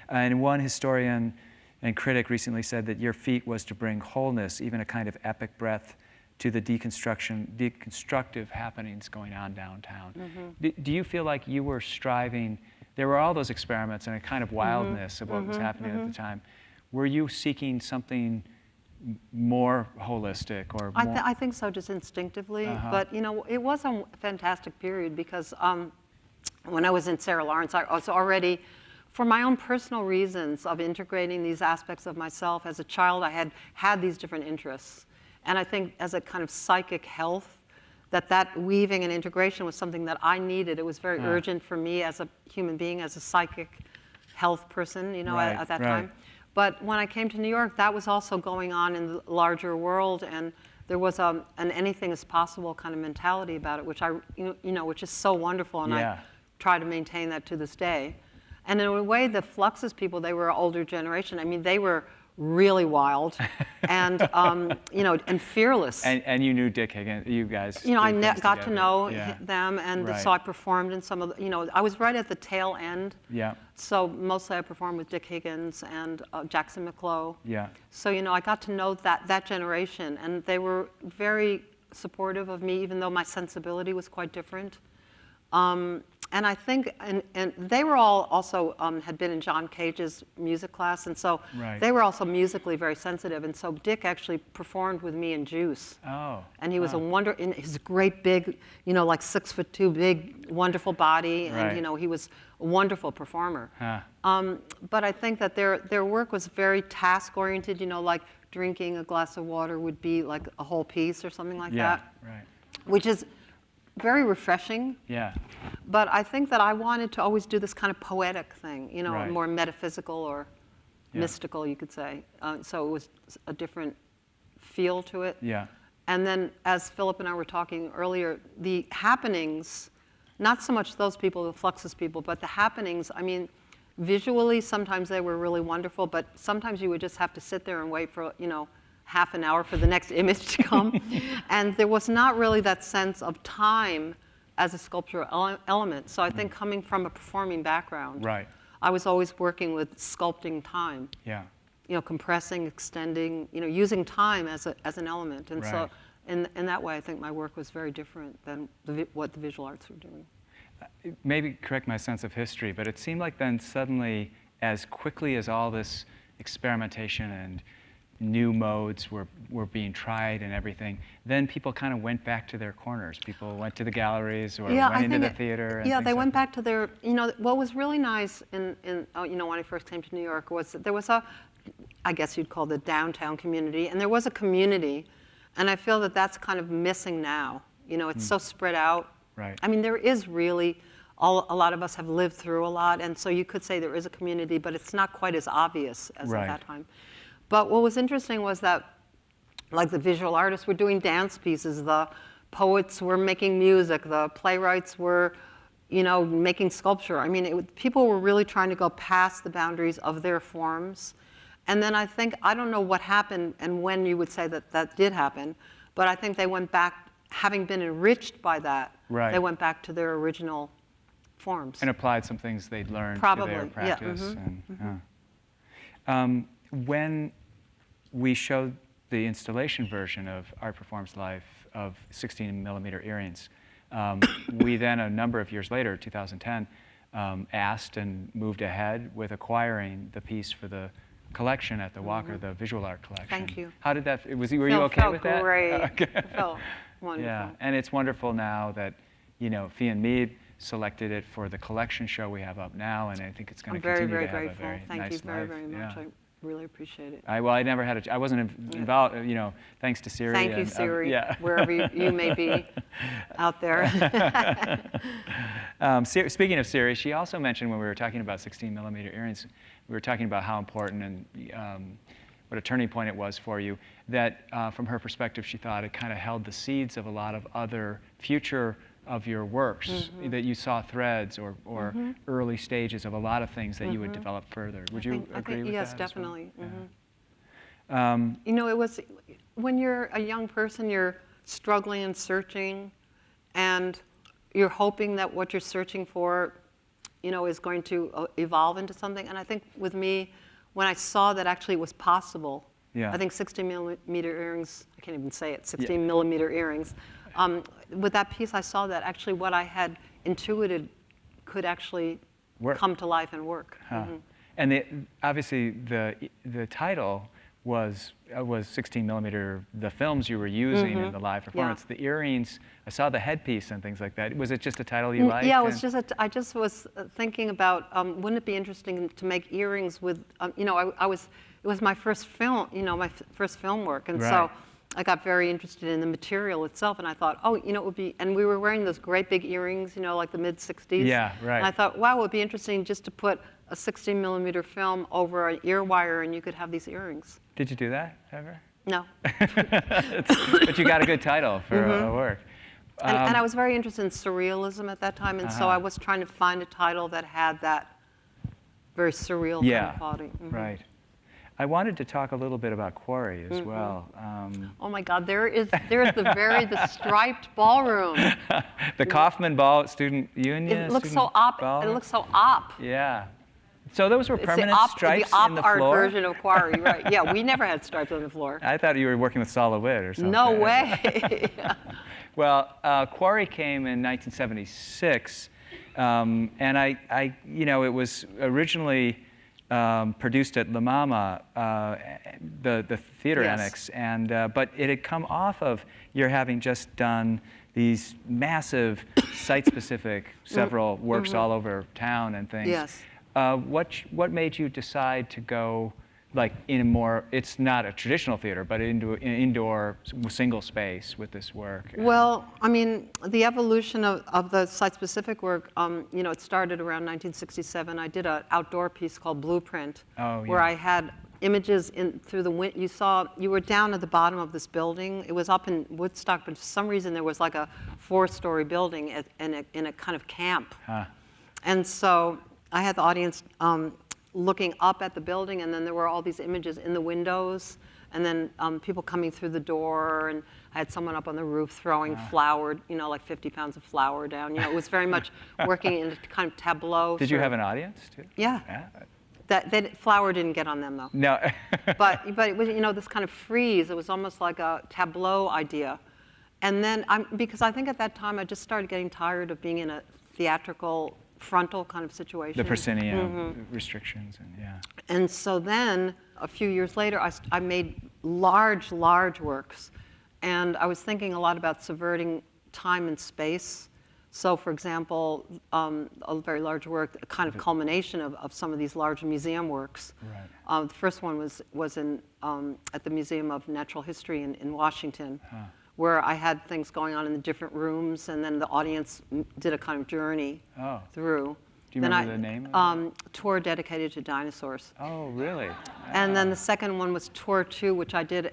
And one historian and critic recently said that your feat was to bring wholeness, even a kind of epic breath, to the deconstructive happenings going on downtown. Do you feel like you were striving? There were all those experiments and a kind of wildness of what was happening at the time. Were you seeking something more holistic or more? I think so, just instinctively. But it was a fantastic period because when I was in Sarah Lawrence, I was already, for my own personal reasons of integrating these aspects of myself as a child, I had these different interests. And I think as a kind of psychic health, that weaving and integration was something that I needed. It was very urgent for me as a human being, as a psychic health person, at that time. But when I came to New York, that was also going on in the larger world, and there was an anything is possible kind of mentality about it, which which is so wonderful, and I try to maintain that to this day. And in a way, the Fluxus people, they were an older generation. I mean, they were really wild and and fearless. And you knew Dick Higgins, you guys. I got to know them, and so I performed in some of the, I was right at the tail end. Yeah. So mostly I performed with Dick Higgins and Jackson McClough. Yeah. So I got to know that generation, and they were very supportive of me, even though my sensibility was quite different. And I think, and they were all also had been in John Cage's music class, and so they were also musically very sensitive. And so Dick actually performed with me in Juice. Oh. And he was in his great big, like 6'2", big, wonderful body, and he was a wonderful performer. But I think that their work was very task-oriented. Like drinking a glass of water would be like a whole piece or something like that. Right. Which is very refreshing. Yeah. But I think that I wanted to always do this kind of poetic thing, more metaphysical or mystical, you could say. So it was a different feel to it. Yeah. And then, as Philip and I were talking earlier, the happenings, not so much those people, the Fluxus people, but the happenings, I mean, visually, sometimes they were really wonderful, but sometimes you would just have to sit there and wait for, half an hour for the next image to come. And there was not really that sense of time as a sculptural element. So I think coming from a performing background, Right. I was always working with sculpting time. Yeah. Compressing, extending, using time as an element. And so Right. in that way, I think my work was very different than what the visual arts were doing. Maybe correct my sense of history, but it seemed like then suddenly, as quickly as all this experimentation and new modes were being tried and everything, then people kind of went back to their corners. People went to the galleries or went into the theater. And yeah, they went like back to their, what was really nice when I first came to New York was that there was I guess you'd call it the downtown community, and there was a community, and I feel that that's kind of missing now. It's so spread out. Right. I mean, there is really, a lot of us have lived through a lot, and so you could say there is a community, but it's not quite as obvious as Right. at that time. But what was interesting was that, like, the visual artists were doing dance pieces, the poets were making music, the playwrights were, making sculpture. I mean, people were really trying to go past the boundaries of their forms. And then I don't know what happened and when you would say that did happen, but I think they went back, having been enriched by that, Right. they went back to their original forms. And applied some things they'd learned Probably, to their yeah, practice. And, when we showed the installation version of Art Performs Life of 16 millimeter earrings, we then, a number of years later, 2010, asked and moved ahead with acquiring the piece for the collection at the Walker, the visual art collection. Thank you. How did that, were you okay with that? Felt great. Okay. It felt wonderful. Yeah, and it's wonderful now that, Fee and Mead selected it for the collection show we have up now, and I think it's going I'm to very, continue very to have grateful. a very Thank nice you very, life. very much. Yeah. I really appreciate it. I never had I wasn't involved, thanks to Siri. Thank you, and, Siri, yeah. wherever you may be out there. Speaking of Siri, she also mentioned when we were talking about 16 millimeter earrings, we were talking about how important and what a turning point it was for you, that from her perspective, she thought it kind of held the seeds of a lot of other future of your works, that you saw threads or early stages of a lot of things that you would develop further. Would you agree with yes, that? Yes, definitely. Well? Yeah. It was, when you're a young person, you're struggling and searching, and you're hoping that what you're searching for, is going to evolve into something. And I think with me, when I saw that actually it was possible, Yeah. I think 16 millimeter earrings, I can't even say it, 16 millimeter earrings. With that piece, I saw that actually what I had intuited could actually come to life and work. Huh. And obviously the title was 16 millimeter, the films you were using in the live performance. The earrings, I saw the headpiece and things like that. Was it just a title you liked? Yeah, it was I just was thinking about, wouldn't it be interesting to make earrings with, it was my first film, my first film work. And so I got very interested in the material itself, and I thought, it would be, and we were wearing those great big earrings, like the mid-'60s. Yeah, right. And I thought, wow, it would be interesting just to put a 16 millimeter film over an ear wire, and you could have these earrings. Did you do that ever? No. But you got a good title for a work. And I was very interested in surrealism at that time, and so I was trying to find a title that had that very surreal kind of quality. Right. I wanted to talk a little bit about Quarry as well. Oh my God, there's the striped ballroom. The Kaufman Ball Student Union. It looks so op. It looks so op. Yeah. So those were permanent stripes the in the art floor? version of Quarry, right? Yeah, we never had stripes on the floor. I thought you were working with solid wood or something. No way. Well, Quarry came in 1976, and it was originally produced at La Mama, the theater annex, and but it had come off of your having just done these massive site-specific, several works all over town and things. Yes. What made you decide to go like in a more, it's not a traditional theater, but into an indoor single space with this work? Well, I mean, the evolution of the site-specific work, it started around 1967. I did an outdoor piece called Blueprint, where I had images through the window. You were down at the bottom of this building. It was up in Woodstock, but for some reason there was like a 4-story building in a kind of camp. Huh. And so I had the audience looking up at the building, and then there were all these images in the windows, and then people coming through the door, and I had someone up on the roof throwing flour, you know, like 50 pounds of flour down. You know, it was very much working in a kind of tableau. Did you have an audience too? Yeah. That flour didn't get on them though. No. but it was, you know, this kind of freeze. It was almost like a tableau idea. And then because I think at that time I just started getting tired of being in a theatrical frontal kind of situation. The proscenium restrictions and yeah. And so then a few years later I made large works, and I was thinking a lot about subverting time and space. So, for example, a very large work, a kind of culmination of some of these large museum works. Right. The first one was in, at the Museum of Natural History in Washington, where I had things going on in the different rooms, and then the audience did a kind of journey through. Do you remember the name? Tour dedicated to dinosaurs. Oh, really? And then the second one was Tour 2, which I did,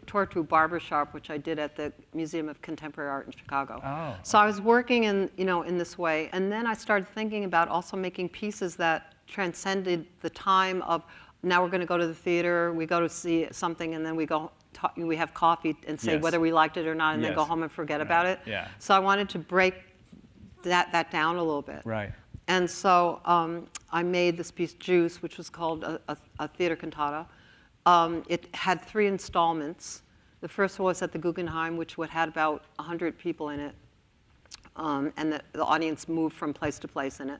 Tour 2 Barbershop, which I did at the Museum of Contemporary Art in Chicago. Oh. So I was working in this way. And then I started thinking about also making pieces that transcended the time of, now we're going to go to the theater, we go to see something, and then we have coffee and say whether we liked it or not, and then go home and forget about it. Yeah. So I wanted to break that down a little bit. Right. And so I made this piece, Juice, which was called a theater cantata. It had 3 installments. The first one was at the Guggenheim, which had about 100 people in it. And the audience moved from place to place in it.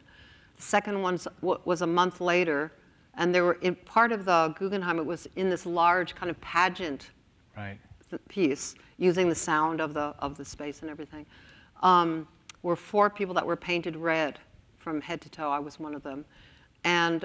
The second one was a month later. And there were, in part of the Guggenheim, it was in this large kind of pageant piece, using the sound of the space and everything. Were 4 people that were painted red from head to toe. I was one of them. And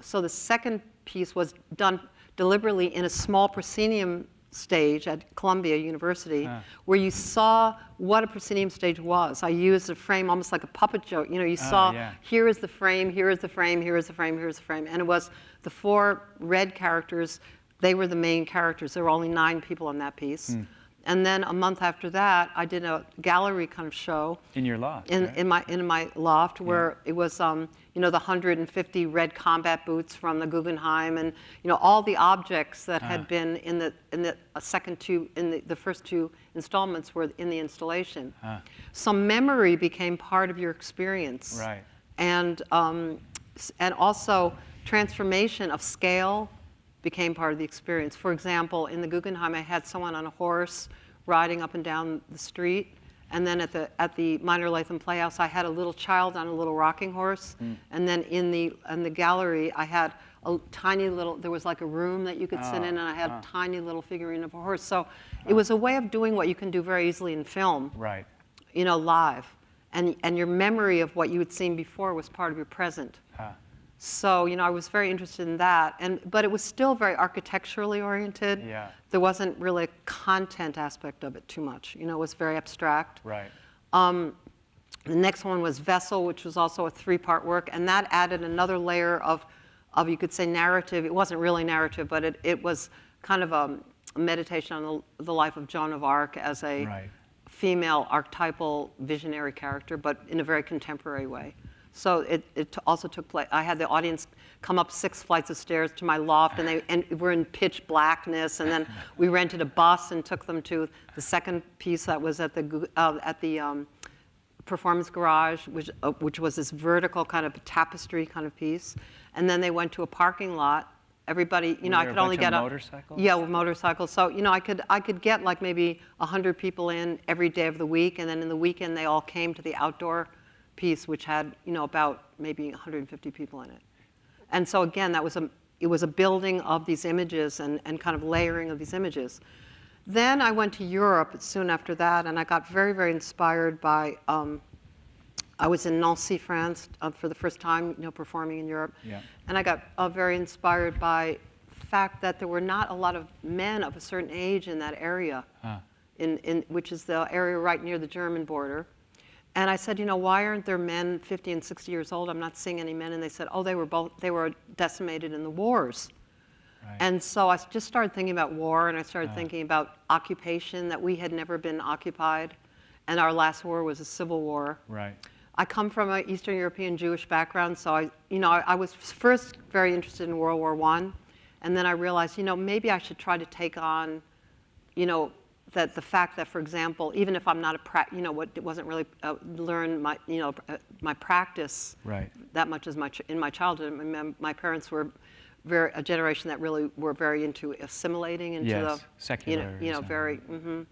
so the second piece was done deliberately in a small proscenium stage at Columbia University, where you saw what a proscenium stage was. I used a frame almost like a puppet show. You know, you saw, here is the frame, here is the frame, here is the frame, here is the frame. And it was the 4 red characters. They were the main characters. There were only 9 people on that piece. And then a month after that, I did a gallery kind of show. In your loft, in my loft, where it was, you know, the 150 red combat boots from the Guggenheim, and you know, all the objects that had been in the first 2 installments were in the installation. So memory became part of your experience. Right. And also transformation of scale became part of the experience. For example, in the Guggenheim, I had someone on a horse riding up and down the street. And then at the Minor Latham Playhouse, I had a little child on a little rocking horse. And then in the gallery, I had a tiny little, there was like a room that you could sit in, and I had a tiny little figurine of a horse. So it was a way of doing what you can do very easily in film. Right. You know, live. And your memory of what you had seen before was part of your present. So, you know, I was very interested in that, but it was still very architecturally oriented. Yeah. There wasn't really a content aspect of it too much. You know, it was very abstract. Right. The next one was Vessel, which was also a 3-part work, and that added another layer of you could say narrative. It wasn't really narrative, but it was kind of a meditation on the life of Joan of Arc as a female archetypal visionary character, but in a very contemporary way. So it also took place. I had the audience come up 6 flights of stairs to my loft, and we're in pitch blackness. And then we rented a bus and took them to the second piece that was at the Performance Garage, which was this vertical kind of tapestry kind of piece. And then they went to a parking lot. Everybody, you know, I could only get motorcycles? Yeah, with motorcycles. So, you know, I could get like maybe 100 people in every day of the week, and then in the weekend they all came to the outdoor piece, which had, you know, about maybe 150 people in it. And so again, it was a building of these images and kind of layering of these images. Then I went to Europe soon after that, and I got very, very inspired by, I was in Nancy, France for the first time, you know, performing in Europe. Yeah. And I got very inspired by the fact that there were not a lot of men of a certain age in that area, which is the area right near the German border. And I said, you know, why aren't there men 50 and 60 years old? I'm not seeing any men. And they said, oh, they were decimated in the wars. Right. And so I just started thinking about war, and I started thinking about occupation, that we had never been occupied, and our last war was a civil war. Right. I come from an Eastern European Jewish background, so I was first very interested in World War I, and then I realized, maybe I should try to take on, that the fact that, for example, even if I'm not it wasn't really learn my, my practice Right. that much as in my childhood. My parents were a generation that really were very into assimilating into Yes, the, secular. very.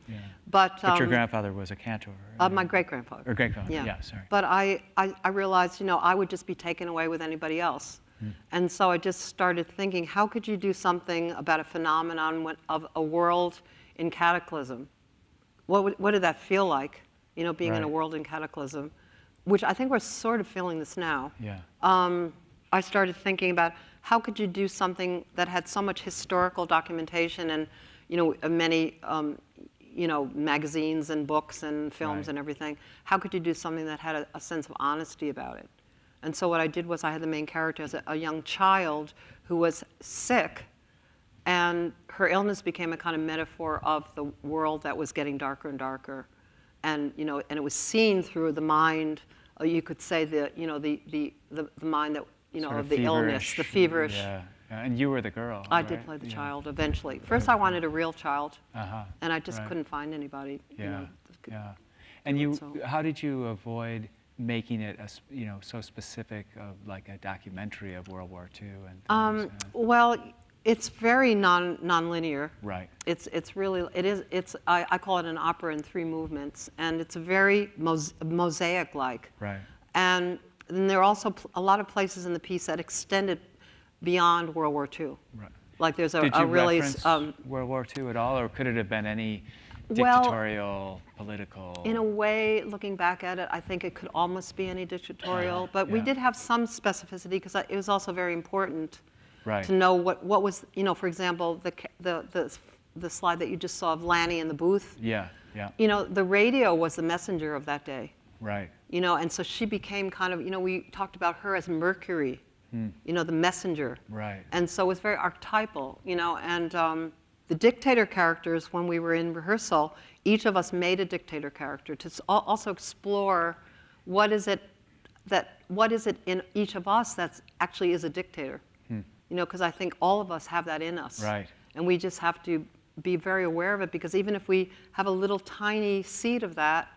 Yeah. But Your grandfather was a cantor. my great grandfather. Or great-grandfather, yeah, sorry. But I realized, I would just be taken away with anybody else. And so I just started thinking, how could you do something about a phenomenon of a world in cataclysm? What did that feel like, being in a Right. world in cataclysm? Which I think we're sort of feeling this now. Yeah. I started thinking about how could you do something that had so much historical documentation and, many, magazines and books and films Right. and everything. How could you do something that had a sense of honesty about it? And so what I did was I had the main character as a young child who was sick, and her illness became a kind of metaphor of the world that was getting darker and darker. And, and it was seen through the mind, you could say the mind that, Sort of the illness, the feverish. Yeah. Yeah. And you were the girl. I right? did play the Yeah. child eventually. First, I wanted a real child, Uh-huh. and I just Right. couldn't find anybody. Yeah. That Yeah. And so. how did you avoid making it so specific of like a documentary of World War II and things? Well, it's very non-linear. Right. I call it an opera in 3 movements, and it's very mosaic-like. Right. And then there are also a lot of places in the piece that extended beyond World War II. Right. Like there's Did a you really reference World War II at all, or could it have been any Well, dictatorial, political? in a way, looking back at it, I think it could almost be any dictatorial. But we Yeah. did have some specificity because it was also very important Right. to know what was, for example, the slide that you just saw of Lanny in the booth. Yeah. Yeah. The radio was the messenger of that day. Right. And so she became kind of, we talked about her as Mercury, the messenger. Right. And so it was very archetypal, and the dictator characters, when we were in rehearsal, each of us made a dictator character to also explore what is it in each of us that actually is a dictator. Because I think all of us have that in us. Right. And we just have to be very aware of it, because even if we have a little tiny seed of that,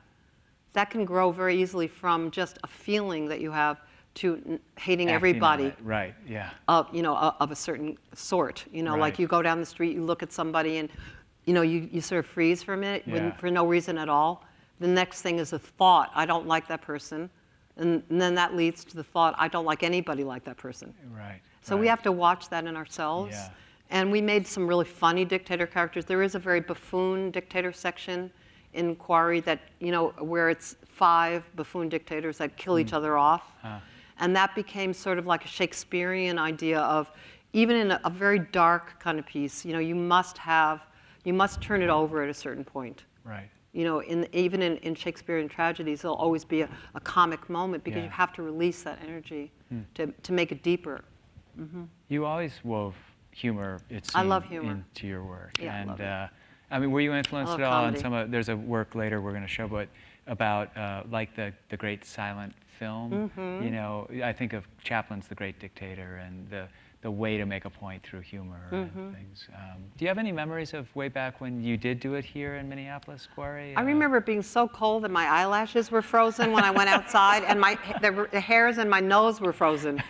that can grow very easily from just a feeling that you have to hating Acting on everybody. it. Right. Yeah. Of a certain sort. Like Right. you go down the street, you look at somebody, and you sort of freeze for a minute Yeah. for no reason at all. The next thing is a thought, I don't like that person, and then that leads to the thought, I don't like anybody like that person. Right. So we have to watch that in ourselves. Yeah. And we made some really funny dictator characters. There is a very buffoon dictator section in Quarry that, where it's 5 buffoon dictators that kill each other off. And that became sort of like a Shakespearean idea of, even in a very dark kind of piece, you must turn it over at a certain point. Right. Even in Shakespearean tragedies, there'll always be a comic moment, because Yeah. you have to release that energy to make it deeper. You always wove humor, it seemed, I love humor. into your work. Yeah, I and love it. I mean, were you influenced love at all comedy. in there's a work later we're going to show, but about like the great silent film. Mm-hmm. I think of Chaplin's The Great Dictator and the way to make a point through humor Mm-hmm. and things. Do you have any memories of way back when you did do it here in Minneapolis, Quarry? I remember it being so cold that my eyelashes were frozen when I went outside, and the hairs in my nose were frozen.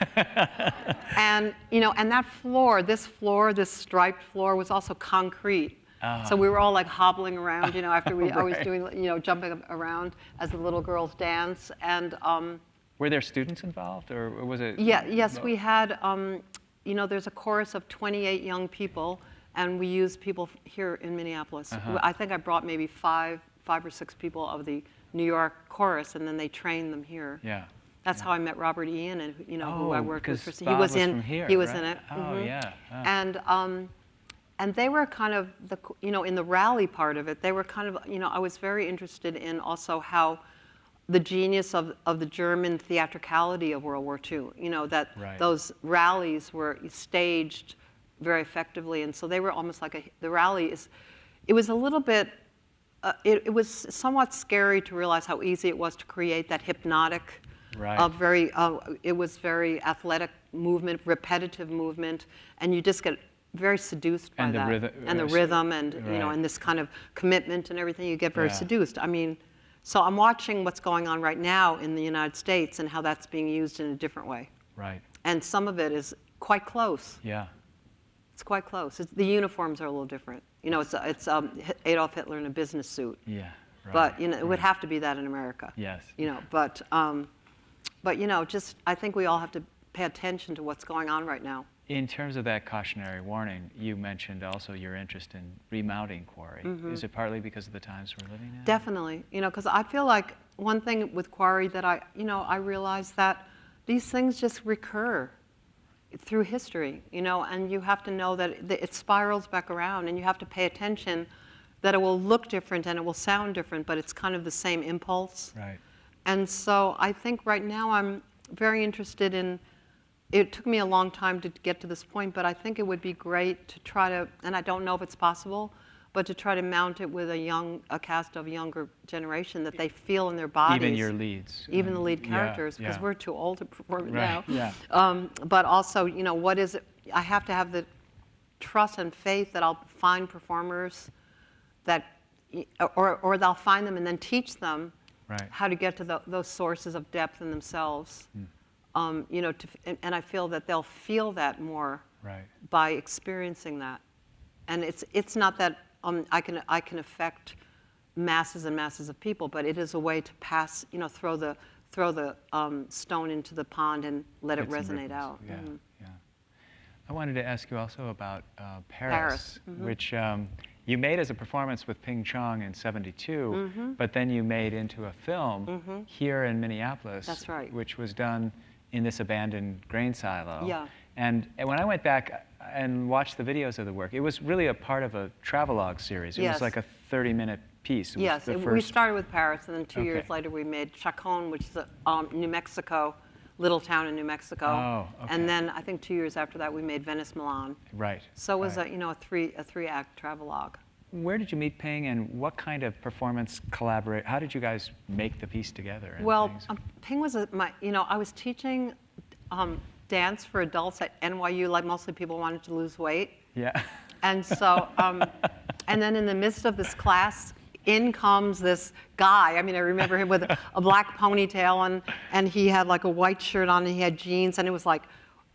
And and that floor, this striped floor, was also concrete. So we were all like hobbling around, after I was Right. doing, jumping around as the little girls dance. And Were there students involved, or was it? yes, we had. There's a chorus of 28 young people, and we used people here in Minneapolis. I think I brought maybe five or six people of the New York chorus, and then they trained them here. Yeah. That's how I met Robert Ian, and who I worked with. 'cause He Bob was in. from here, he was right? in it. Oh, Mhm. yeah. Oh. And they were kind of in the rally part of it. They were kind of I was very interested in also how the genius of the German theatricality of World War II. That Right. those rallies were staged very effectively, and so they were almost like the rally is. It was a little bit. It was somewhat scary to realize how easy it was to create that hypnotic Right. It was very athletic movement, repetitive movement, and you just get very seduced by And the that. rhythm- And the rhythm, and you know, right. and this kind of commitment and everything. You get very Yeah. seduced. I mean, so I'm watching what's going on right now in the United States and how that's being used in a different way. Right. And some of it is quite close. Yeah. It's quite close. The uniforms are a little different. You know, it's Adolf Hitler in a business suit. Yeah. Right. But you know, it would right. have to be that in America. Yes. You know, but you know, just I think we all have to pay attention to what's going on right now. In terms of that cautionary warning, you mentioned also your interest in remounting Quarry. Is it partly because of the times we're living in? Definitely, you know, because I feel like one thing with Quarry that I realize that these things just recur through history, you know, and you have to know that it spirals back around, and you have to pay attention that it will look different and it will sound different, but it's kind of the same impulse. Right. And so I think right now I'm very interested in, it took me a long time to get to this point, but I think it would be great to try to, and I don't know if it's possible, but to try to mount it with a cast of younger generation that they feel in their bodies. Even your leads. Even the lead Yeah, characters, because yeah. we're too old to perform it Right, now. yeah. But also, you know, what is it? I have to have the trust and faith that I'll find performers that, or they'll find them and then teach them Right. how to get to those sources of depth in themselves. You know, and I feel that they'll feel that more Right. by experiencing that. And it's not that I can affect masses and masses of people, but it is a way to pass, you know, throw the stone into the pond and let it Get some resonate ripples. out. Yeah, Mhm. yeah. I wanted to ask you also about Paris, Paris, which you made as a performance with Ping Chong in '72, but then you made into a film here in Minneapolis. That's right. Which was done in this abandoned grain silo. Yeah. And when I went back and watched the videos of the work, it was really a part of a travelogue series. It Yes. was like a 30-minute piece. It was Yes, the we first- started with Paris, and then 2 years Okay. later we made Chacon, which is a New Mexico, little town in New Mexico. Oh, okay. And then I think 2 years after that we made Venice, Milan. Right. So it was right. a three-act travelogue. Where did you meet Ping, and what kind of performance collaborate? How did you guys make the piece together? And Well, things? Ping was I was teaching dance for adults at NYU, like mostly people wanted to lose weight. Yeah. And so, and then in the midst of this class, in comes this guy. I mean, I remember him with a black ponytail, and he had like a white shirt on, and he had jeans, and it was like,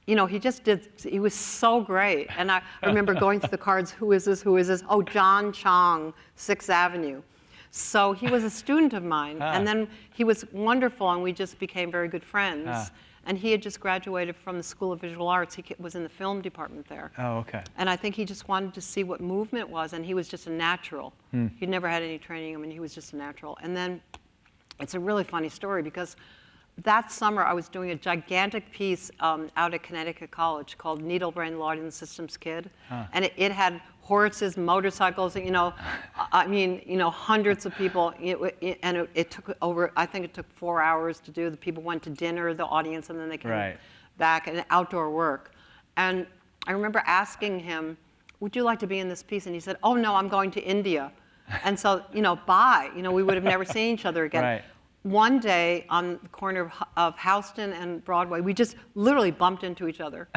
you know, he was so great. And I remember going through the cards, who is this, who is this? Oh, John Chong, 6th Avenue. So he was a student of mine, and then he was wonderful, and we just became very good friends. And he had just graduated from the School of Visual Arts. He was in the film department there. Oh, okay. And I think he just wanted to see what movement was, and he was just a natural. He'd never had any training. I mean, he was just a natural. And then it's a really funny story because that summer I was doing a gigantic piece out at Connecticut College called Needlebrain Lighting Systems Kid. And it had horses, motorcycles, you know, I mean, you know, hundreds of people. And it took I think it took 4 hours to do. The people went to dinner, the audience, and then they came Right. back, and outdoor work. And I remember asking him, would you like to be in this piece? And he said, oh, no, I'm going to India. And so, you know, bye. You know, we would have never seen each other again. Right. One day on the corner of Houston and Broadway, we just literally bumped into each other.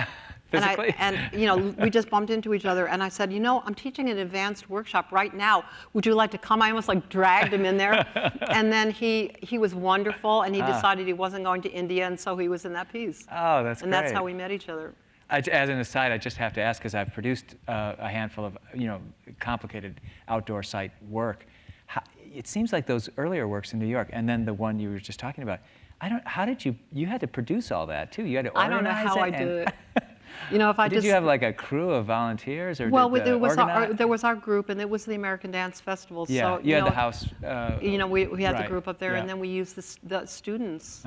Physically? And you know, we just bumped into each other, and I said, you know, I'm teaching an advanced workshop right now. Would you like to come? I almost like dragged him in there. And then he was wonderful, and he decided he wasn't going to India, and so he was in that piece. Oh, that's And great. that's how we met each other. As an aside, I just have to ask, because I've produced a handful of, you know, complicated outdoor site work. It seems like those earlier works in New York, and then the one you were just talking about. How did you had to produce all that too? You had to organize I don't know how I and- did it. You know, if I Did just you have like a crew of volunteers, or well, did the there was our group, and it was the American Dance Festival. Yeah, so, you had know, the house. You know, we had the right, group up there, yeah. and then we used the students.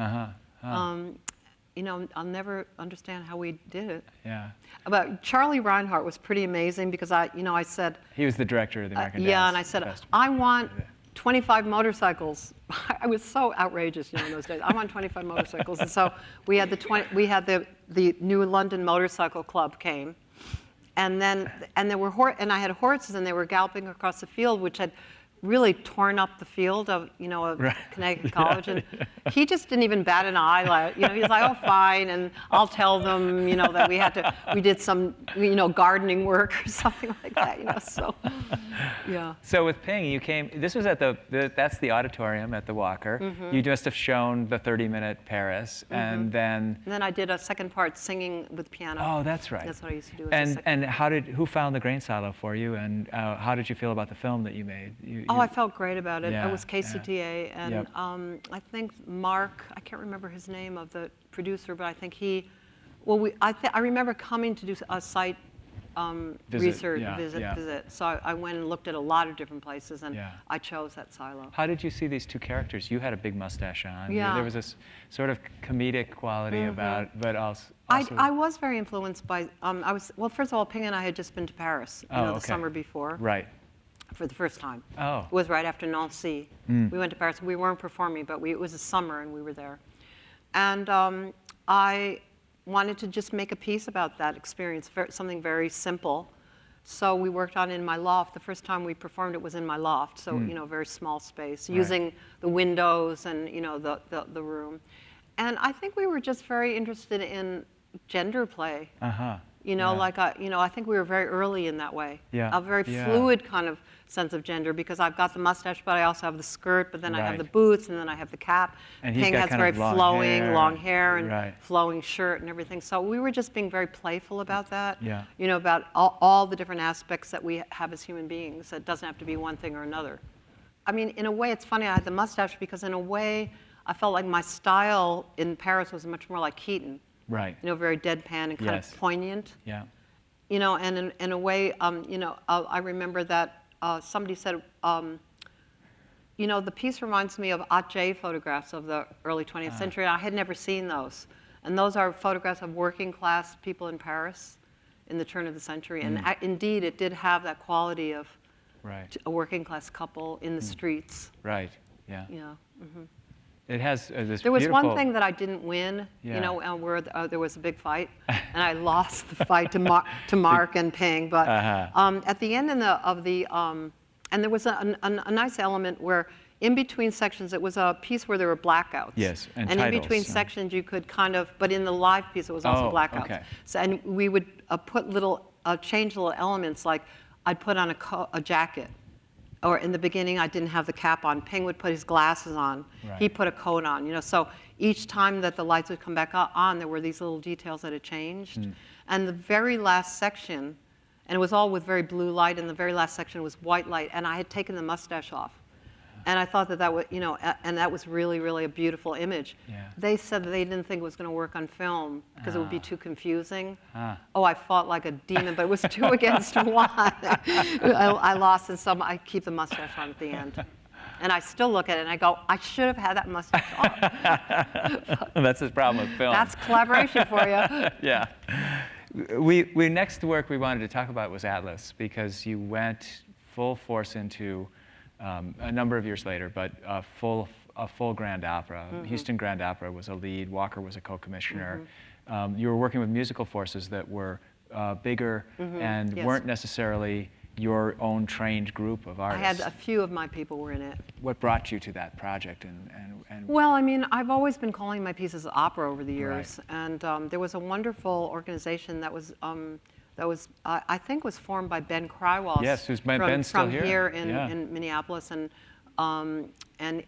You know, I'll never understand how we did it. Yeah, But Charlie Reinhardt was pretty amazing because I said, he was the director of the American Dance yeah, and I said, Festival. I want 25 motorcycles. I was so outrageous, you know, in those days. I want 25 motorcycles, and so we had the New London Motorcycle Club came, and there were and I had horses, and they were galloping across the field, which had really torn up the field of, of Right. Connecticut College, and he just didn't even bat an eye. Like, he's like, oh, fine, and I'll tell them, that we did some, gardening work or something like that, so, yeah. So with Ping, you came. This was at that's the auditorium at the Walker. You just have shown the 30-minute Paris, and then. And then I did a second part singing with piano. Oh, that's right. That's what I used to do. As a And who found the grain silo for you, and how did you feel about the film that you made? I felt great about it. Yeah, It was KCTA, and Yep. I think Mark, I can't remember his name of the producer, but I think I remember coming to do a site research visit. So I went and looked at a lot of different places, and Yeah. I chose that silo. How did you see these two characters? You had a big mustache on. Yeah. There was this sort of comedic quality about, but also. I was very influenced by, first of all, Ping and I had just been to Paris, the okay. summer before. Right. For the first time. Oh. It was right after Nancy. We went to Paris. We weren't performing, but it was a summer and we were there. And I wanted to just make a piece about that experience, something very simple. So we worked on it in my loft. The first time we performed it was in my loft, so a very small space, using the windows and the room. And I think we were just very interested in gender play. Uh-huh. I think we were very early in that way. Yeah. A very fluid kind of sense of gender, because I've got the mustache, but I also have the skirt, but then I have the Right. boots, and then I have the cap. And he's Ping got has kind very of long flowing, hair. long hair and Right. flowing shirt and everything. So we were just being very playful about that. Yeah. About all the different aspects that we have as human beings. It doesn't have to be one thing or another. I mean, in a way, it's funny I had the mustache, because in a way, I felt like my style in Paris was much more like Keaton. Right. Very deadpan and kind Yes. of poignant. Yeah. And in a way, I remember that somebody said, the piece reminds me of Atget photographs of the early 20th century. I had never seen those. And those are photographs of working class people in Paris in the turn of the century. And indeed, it did have that quality of Right. a working class couple in the streets. Right. Yeah. Yeah. It has this. There was beautiful, one thing that I didn't win, Yeah. where there was a big fight, and I lost the fight to Mark and Ping. But at the end and there was a nice element where in between sections, it was a piece where there were blackouts. Yes, and in titles, between sections, you could but in the live piece, it was also Oh, blackouts. okay. So, and we would change little elements, like I'd put on a jacket. Or in the beginning, I didn't have the cap on. Ping would put his glasses on. Right. He put a coat on. So each time that the lights would come back on, there were these little details that had changed. And the very last section, and it was all with very blue light, and the very last section was white light, and I had taken the mustache off. And I thought that was, and that was really, really a beautiful image. Yeah. They said that they didn't think it was going to work on film because it would be too confusing. Ah. Oh, I fought like a demon, but it was 2 against 1. I lost, and so I keep the mustache on at the end. And I still look at it and I go, I should have had that mustache on. That's his problem with film. That's collaboration for you. Yeah. We next work we wanted to talk about was Atlas, because you went full force into a number of years later, but a full grand opera. Houston Grand Opera was a lead. Walker was a co-commissioner. You were working with musical forces that were bigger and Yes. weren't necessarily your own trained group of I artists. had a few of my people were in it. What brought you to that project? And Well, I mean, I've always been calling my pieces opera over the years, and there was a wonderful organization that was I think was formed by Ben Krywals. Yes, who's Ben's still from here. here Yeah. in Minneapolis, and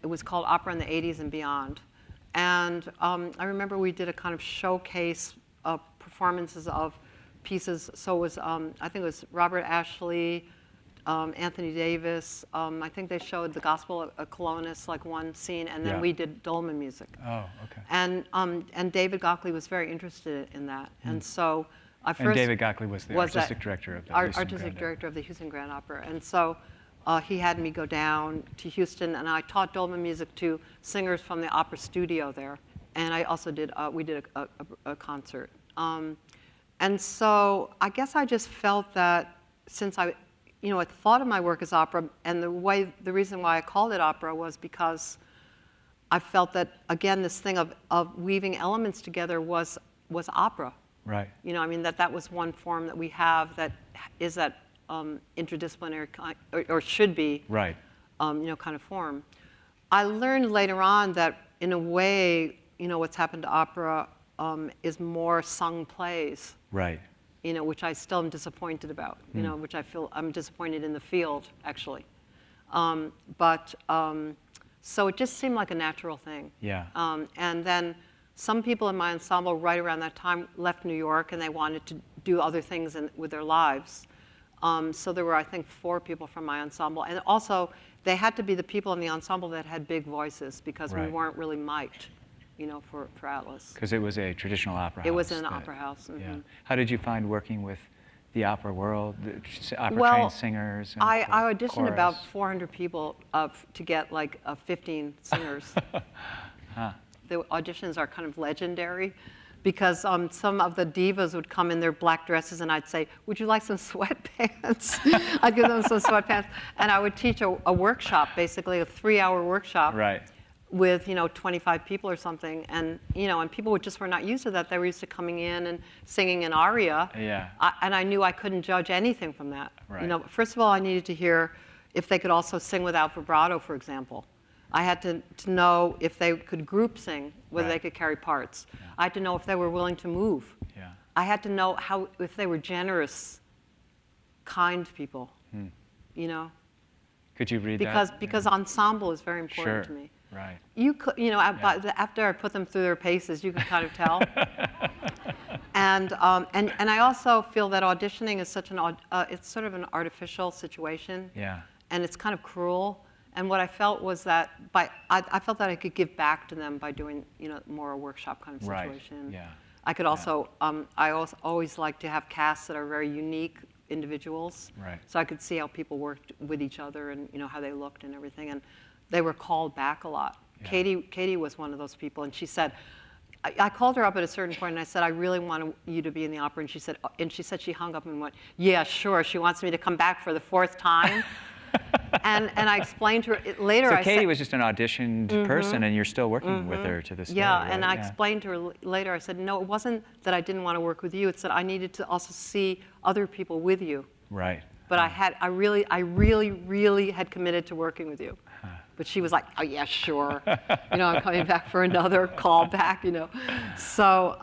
it was called Opera in the '80s and Beyond. And I remember we did a kind of showcase of performances of pieces. So it was I think it was Robert Ashley, Anthony Davis. I think they showed the Gospel of Colonus, like one scene, and then Yeah. we did Dolman music. Oh, okay. And David Gockley was very interested in that, and so I first And David Gockley was the was artistic that director of the art- Houston artistic Grand Opera. director of the Houston Grand Opera, and so he had me go down to Houston, and I taught Dolman music to singers from the opera studio there, and I also did we did a concert, and so I guess I just felt that since I thought of my work as opera, and the reason why I called it opera was because I felt that again this thing of weaving elements together was opera. Right. I mean, that was one form that we have that is that interdisciplinary, or should be, Right. kind of form. I learned later on that in a way, what's happened to opera is more sung plays, Right. Which I still am disappointed about, which I feel I'm disappointed in the field, actually. So it just seemed like a natural thing. Yeah. And then some people in my ensemble right around that time left New York and they wanted to do other things with their lives. So there were, I think, 4 people from my ensemble. And also, they had to be the people in the ensemble that had big voices because we Right. weren't really mic'd, for Atlas. Because it was a traditional opera house. It was an that- opera house. Yeah. Mhm. How did you find working with the opera world, the opera Well, trained singers? And I auditioned about chorus? 400 people to get like 15 singers. Huh. The auditions are kind of legendary because some of the divas would come in their black dresses and I'd say, would you like some sweatpants? I'd give them some sweatpants. And I would teach a workshop, basically a 3-hour workshop Right. with 25 people or something. And, and people just were not used to that. They were used to coming in and singing an aria. Yeah. And I knew I couldn't judge anything from that. Right. First of all, I needed to hear if they could also sing without vibrato, for example. I had to know if they could group sing, whether they Right. could carry parts. I had to know if they were willing to move. Yeah. I had to know if they were generous, kind people, Could you read that? because ensemble is very important Sure. to me. Right. You could, after I put them through their paces, you could kind of tell. And I also feel that auditioning is it's sort of an artificial situation. Yeah. And it's kind of cruel. And what I felt was that I felt that I could give back to them by doing, more a workshop kind of Right. situation. Yeah. I could also, always like to have casts that are very unique individuals. Right. So I could see how people worked with each other and, how they looked and everything. And they were called back a lot. Yeah. Katie was one of those people, and she said, I called her up at a certain point and I said, I really want you to be in the opera. And she said she hung up and went, yeah, sure. She wants me to come back for the 4th time. and I explained to her later. So I Katie said, was just an auditioned person, and you're still working with her to this day. yeah, right? and I explained to her later. I said, no, it wasn't that I didn't want to work with you. It's that I needed to also see other people with you. Right. But I really had committed to working with you. But she was like, oh yeah, sure. I'm coming back for another call back. So,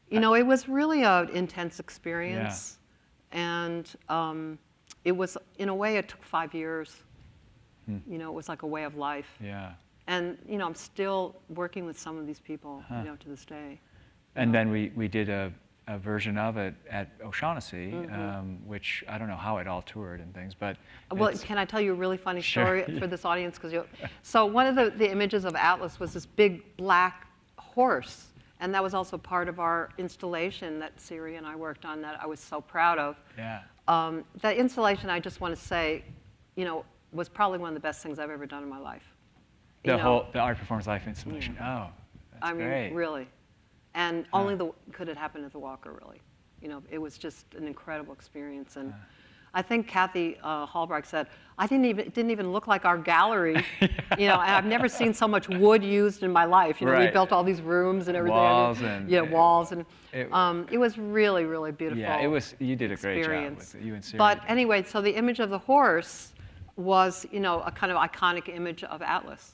it was really an intense experience, and it was, in a way, it took 5 years. It was like a way of life. Yeah. And I'm still working with some of these people, to this day. And then we did a version of it at O'Shaughnessy, which I don't know how it all toured and things, but Well, it's- can I tell you a really funny Sure. story for this audience? So one of the images of Atlas was this big black horse, and that was also part of our installation that Siri and I worked on that I was so proud of. yeah. That installation, I just want to say, was probably one of the best things I've ever done in my life. The Art Performs Life installation. Oh, that's I mean, great. really. And only could it happen at the Walker, really. It was just an incredible experience. And I think Kathy Hallbrecht said, it didn't even look like our gallery. And I've never seen so much wood used in my life. We Right. built all these rooms and everything. Walls and- walls. And It- it was really, really beautiful. Yeah, it was. You did a great job experience. with it. You and Siri. But did. anyway, so the image of the horse was, a kind of iconic image of Atlas.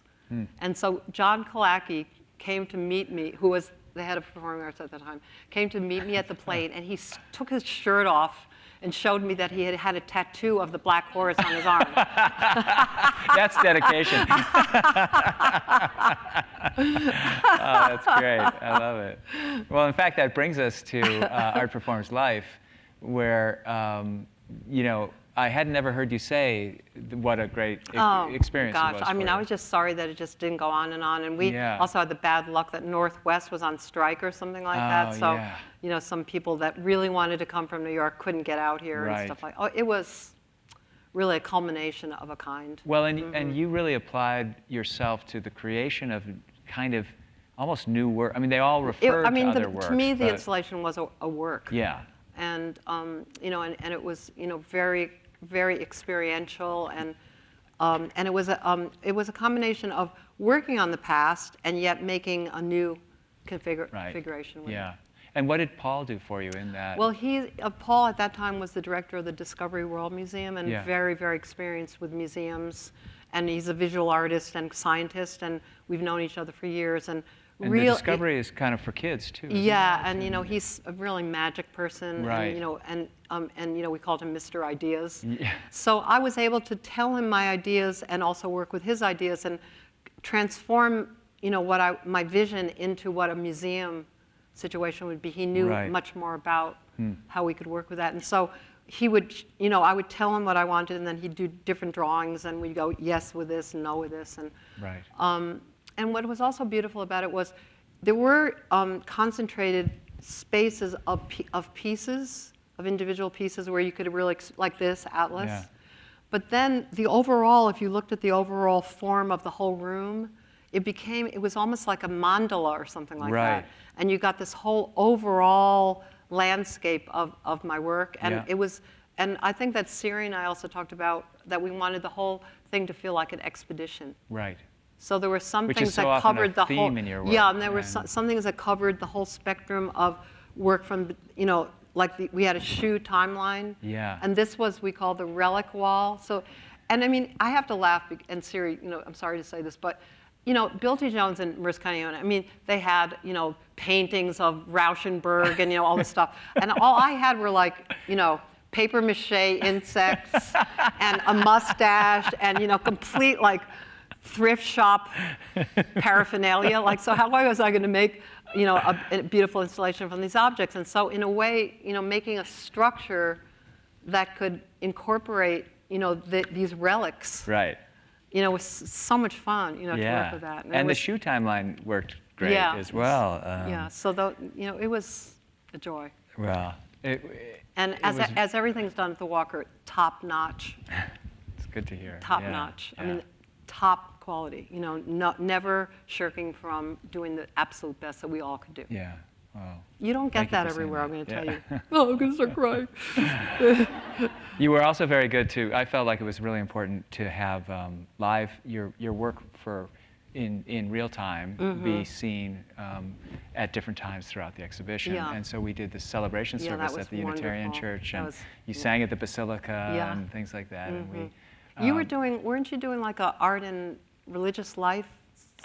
And so John Kalaki came to meet me, who was the head of performing arts at the time, came to meet me at the plane, and he took his shirt off and showed me that he had had a tattoo of the black horse on his arm. That's dedication. Oh, that's great. I love it. Well, in fact, that brings us to Art Performs Life, where, I had never heard you say what a great experience Gosh, it was. I mean, for I you. was just sorry that it just didn't go on. And we Yeah. also had the bad luck that Northwest was on strike or something like that. Oh, So, yeah. some people that really wanted to come from New York couldn't get out here Right. and stuff like. Oh, it was really a culmination of a kind. Well, and you really applied yourself to the creation of kind of almost new work. I mean, they all refer to other works. To me, the but- installation was a work. Yeah. And and it was very, very experiential, and it was a combination of working on the past and yet making a new configuration with Yeah. it. And what did Paul do for you in that? Well, Paul at that time was the director of the Discovery World Museum and Yeah. very, very experienced with museums. And he's a visual artist and scientist, and we've known each other for years. And the Discovery is kind of for kids too. Isn't yeah, it? and you know he's a really magic person, Right. and you know, and you know we called him Mr. Ideas. Yeah. So I was able to tell him my ideas and also work with his ideas and transform, you know, my vision into what a museum situation would be. He knew Right. much more about how we could work with that, and so he would, you know, I would tell him what I wanted, and then he'd do different drawings, and we'd go yes with this and no with this, and Right. and what was also beautiful about it was there were concentrated spaces of pieces, of individual pieces where you could really, like this atlas. Yeah. But then the overall, if you looked at the overall form of the whole room, it was almost like a mandala or something like Right. that. And you got this whole overall landscape of my work. And Yeah. it was, and I think that Siri and I also talked about that we wanted the whole thing to feel like an expedition. Right. So there were some Which things is so that often a covered the whole. theme in your work, Yeah, and there were and- some things that covered the whole spectrum of work from, you know, like we had a shoe timeline. Yeah. And this was, we call the relic wall. So, and I mean, I have to laugh, and Siri, you know, I'm sorry to say this, but, you know, Bill T. Jones and Merce Cunningham, I mean, they had, you know, paintings of Rauschenberg and, you know, all this stuff. And all I had were like, you know, paper mache insects and a mustache and, you know, complete like thrift shop paraphernalia. Like, so how was I going to make, you know, a beautiful installation from these objects? And so in a way, you know, making a structure that could incorporate, you know, these relics, Right. you know, was so much fun, you know, to Yeah. work with that. And it the was- shoe timeline worked great Yeah. as well. yeah, so you know, it was a joy. Well, And it as, was- as everything's done at the Walker, top notch, it's good to hear. top Yeah, notch. I yeah. mean, top quality, you know, never shirking from doing the absolute best that we all could do. Yeah. Wow. You don't Thank get you that for saying everywhere, that. I'm going to Yeah. tell you. Oh, I'm going to start crying. You were also very good too. I felt like it was really important to have live your work in real time be seen at different times throughout the exhibition. Yeah. And so we did the celebration Yeah, that service was at the Unitarian wonderful. Church, That and was- you sang at the Basilica Yeah. and things like that. And we You were weren't you doing like a art and religious life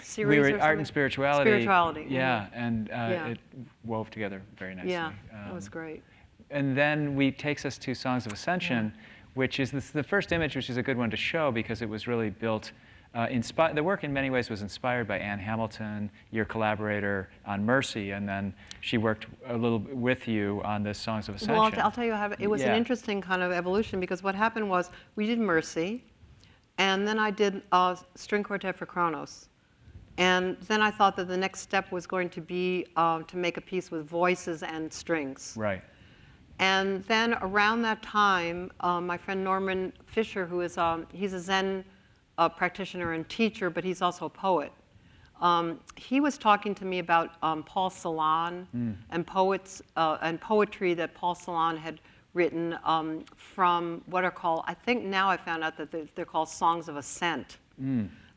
series we or were something? art and spirituality. Spirituality. Yeah, and Yeah. it wove together very nicely. Yeah, that was great. And then takes us to Songs of Ascension, which is the first image, which is a good one to show because it was really built. The work in many ways was inspired by Ann Hamilton, your collaborator on Mercy, and then she worked a little bit with you on this Songs of Ascension. Well, I'll tell you how it was an Yeah. interesting kind of evolution because what happened was we did Mercy, and then I did String Quartet for Kronos. And then I thought that the next step was going to be to make a piece with voices and strings. Right. And then around that time, my friend Norman Fisher, who is he's a Zen practitioner and teacher, but he's also a poet. He was talking to me about Paul Celan and poets and poetry that Paul Celan had written from what are called, I think now I found out that they're called songs of ascent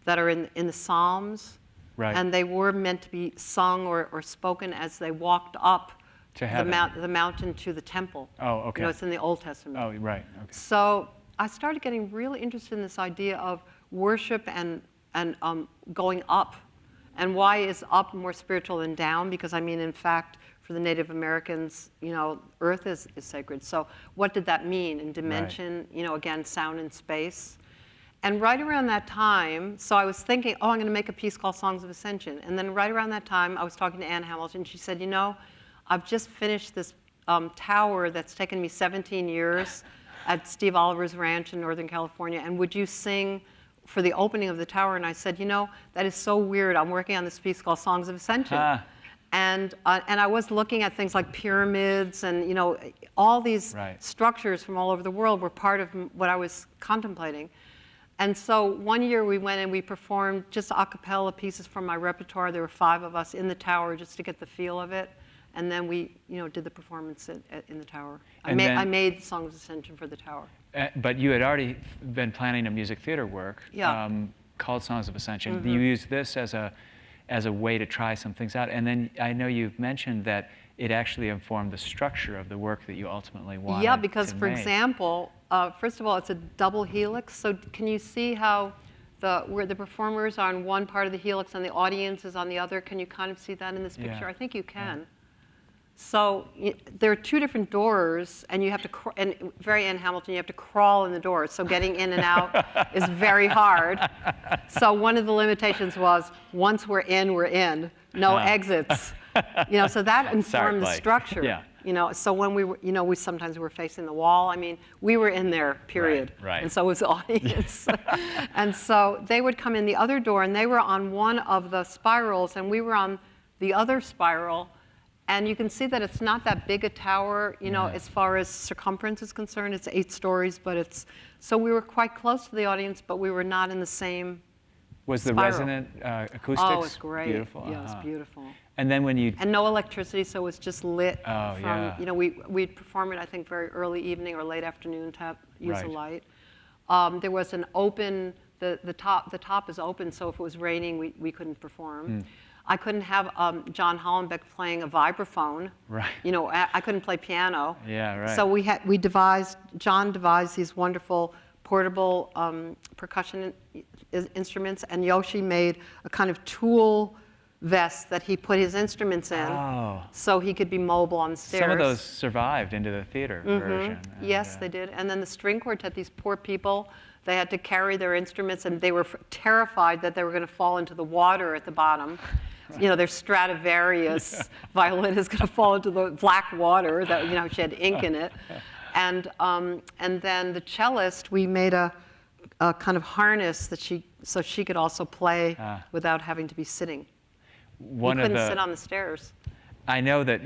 that are in the Psalms. Right. And they were meant to be sung or spoken as they walked up To heaven. the mountain to the temple. Oh, okay. You know, it's in the Old Testament. Oh, right. Okay. So I started getting really interested in this idea of worship and going up. And why is up more spiritual than down? Because I mean, in fact, for the Native Americans, you know, earth is sacred. So what did that mean in dimension, you know, again, sound and space? And right around that time, so I was thinking, oh, I'm going to make a piece called Songs of Ascension. And then right around that time, I was talking to Ann Hamilton. She said, you know, I've just finished this tower that's taken me 17 years at Steve Oliver's ranch in Northern California. And would you sing for the opening of the tower? And I said, you know, that is so weird. I'm working on this piece called Songs of Ascension. Ah. And I was looking at things like pyramids and, you know, all these Right. structures from all over the world were part of what I was contemplating. And so one year we went and we performed just a cappella pieces from my repertoire. There were 5 of us in the tower just to get the feel of it. And then we, you know, did the performance in the tower. And then- I made Songs of Ascension for the tower. But you had already been planning a music theater work Yeah. called Songs of Ascension. You used this as a way to try some things out. And then I know you've mentioned that it actually informed the structure of the work that you ultimately wanted Yeah, because to for make. example, first of all, it's a double helix. So can you see how where the performers are on one part of the helix and the audience is on the other? Can you kind of see that in this picture? Yeah. I think you can. So there are two different doors, and you have to, and very Ann Hamilton, you have to crawl in the doors. So getting in and out is very hard. So one of the limitations was once we're in, no exits. So that informed the like, structure. yeah. So when we were, we sometimes were facing the wall. I mean, we were in there, period. Right. And so was the audience. And so they would come in the other door, and they were on one of the spirals, and we were on the other spiral. And you can see that it's not that big a tower, as far as circumference is concerned. It's 8 stories, but so we were quite close to the audience, but we were not in the same Was the spiral. resonant acoustics Oh, it's great. beautiful? Yeah, it's beautiful. And then when you, And no electricity, so it was just lit Oh, from, yeah. we'd perform it, I think, very early evening or late afternoon to use a Right. light. There was an open, the top is open, so if it was raining, we couldn't perform. I couldn't have John Hollenbeck playing a vibraphone. Right. I couldn't play piano. Yeah, right. So John devised these wonderful portable percussion instruments, and Yoshi made a kind of tool vest that he put his instruments in, Oh. so he could be mobile on the stairs. Some of those survived into the theater version. and, Yes, they did. And then the string quartet, these poor people, they had to carry their instruments, and they were terrified that they were going to fall into the water at the bottom. Their Stradivarius violin is going to fall into the black water that she had ink in it. And then the cellist, we made a kind of harness so she could also play without having to be sitting. One you of couldn't the, sit on the stairs. I know that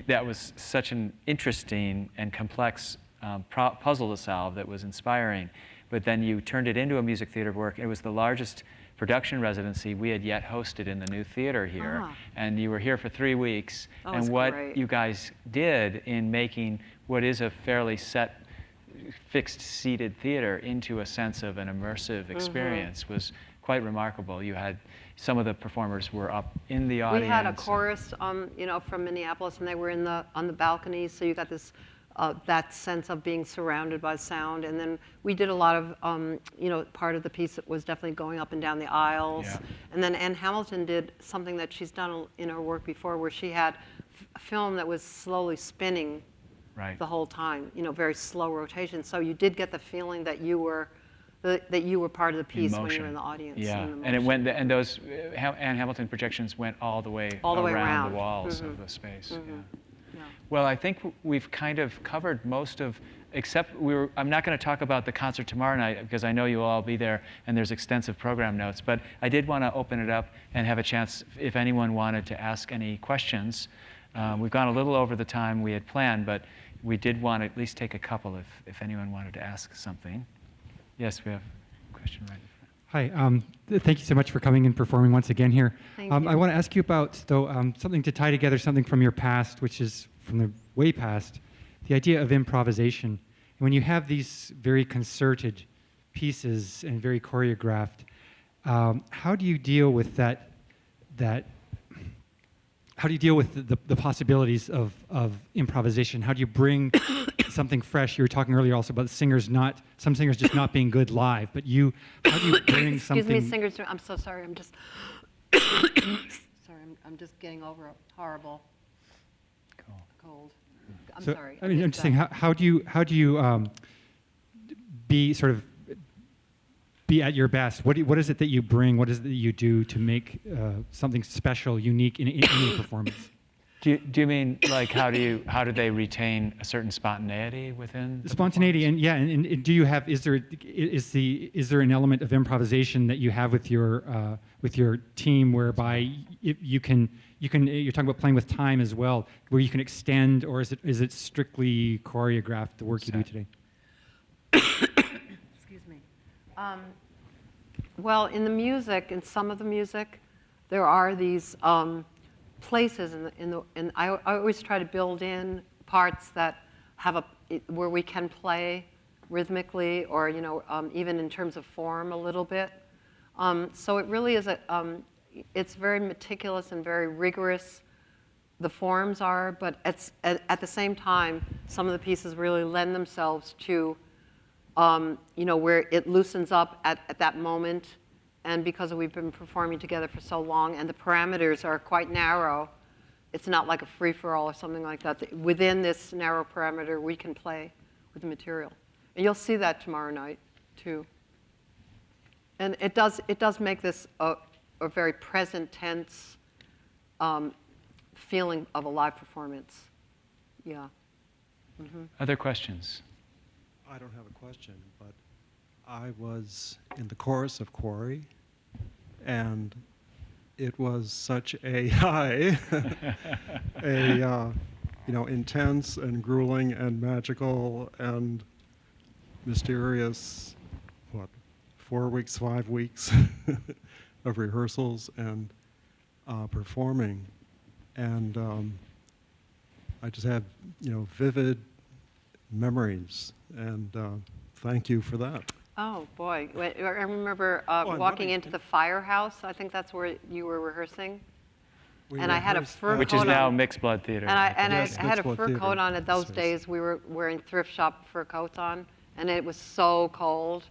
that was such an interesting and complex puzzle to solve that was inspiring, but then you turned it into a music theater work. It was the largest production residency we had yet hosted in the new theater here, and you were here for 3 weeks. Oh, and it's what great. you guys did in making what is a fairly fixed seated theater into a sense of an immersive experience was quite remarkable. You had some of the performers were up in the audience. We had a chorus, from Minneapolis, and they were on the balconies. So you got this, that sense of being surrounded by sound. And then we did a lot of, part of the piece that was definitely going up and down the aisles. Yeah. And then Ann Hamilton did something that she's done in her work before, where she had a film that was slowly spinning the whole time. Very slow rotation. So you did get the feeling that you were part of the piece when you were in the audience. Yeah, in the and it motion. went, and those Ann Hamilton projections went all the way around the walls of the space. Yeah. Yeah. Well, I think we've kind of covered most of, except I'm not going to talk about the concert tomorrow night because I know you'll all be there and there's extensive program notes, but I did want to open it up and have a chance if anyone wanted to ask any questions. We've gone a little over the time we had planned, but we did want to at least take a couple if anyone wanted to ask something. Yes, we have a question right in front. Hi. Thank you so much for coming and performing once again here. Thank you. I want to ask you about, though, something to tie together something from your past, which is from the way past, the idea of improvisation. And when you have these very concerted pieces and very choreographed, how do you deal with that? How do you deal with the possibilities of improvisation? How do you bring something fresh? You were talking earlier also about some singers just not being good live, but how do you bring something? Excuse me, singers. I'm so sorry. I'm just sorry. I'm just getting over a horrible cold. I'm sorry. I'm just saying, how do you be at your best? What is it that you bring? What is it that you do to make something special, unique in any performance? Do you mean like how do they retain a certain spontaneity within the Spontaneity, performance? and do you have? Is there an element of improvisation that you have with your team whereby you're talking about playing with time as well, where you can extend, or is it strictly choreographed, the work you do today? Excuse me. Well, in some of the music, there are these places and I always try to build in parts that have where we can play rhythmically, or even in terms of form a little bit. So it really is it's very meticulous and very rigorous the forms are, but at the same time, some of the pieces really lend themselves to, where it loosens up at that moment. And because we've been performing together for so long and the parameters are quite narrow, it's not like a free-for-all or something like that. Within this narrow parameter, we can play with the material. And you'll see that tomorrow night, too. And it does make this a very present tense feeling of a live performance. Yeah. Other questions? I don't have a question, but I was in the chorus of Quarry, and it was such a high, intense and grueling and magical and mysterious, 4 weeks, 5 weeks of rehearsals and performing. And I just have, vivid memories, and thank you for that. Oh, boy. I remember I'm walking loving into it. the firehouse. I think that's where you were rehearsing. We And I had a rehearsed fur that. Which is coat now on. Mixed Blood Theater. And Yes, I had a Mixed Blood fur Theater coat on at those space. days. We were wearing thrift shop fur coats on, and it was so cold.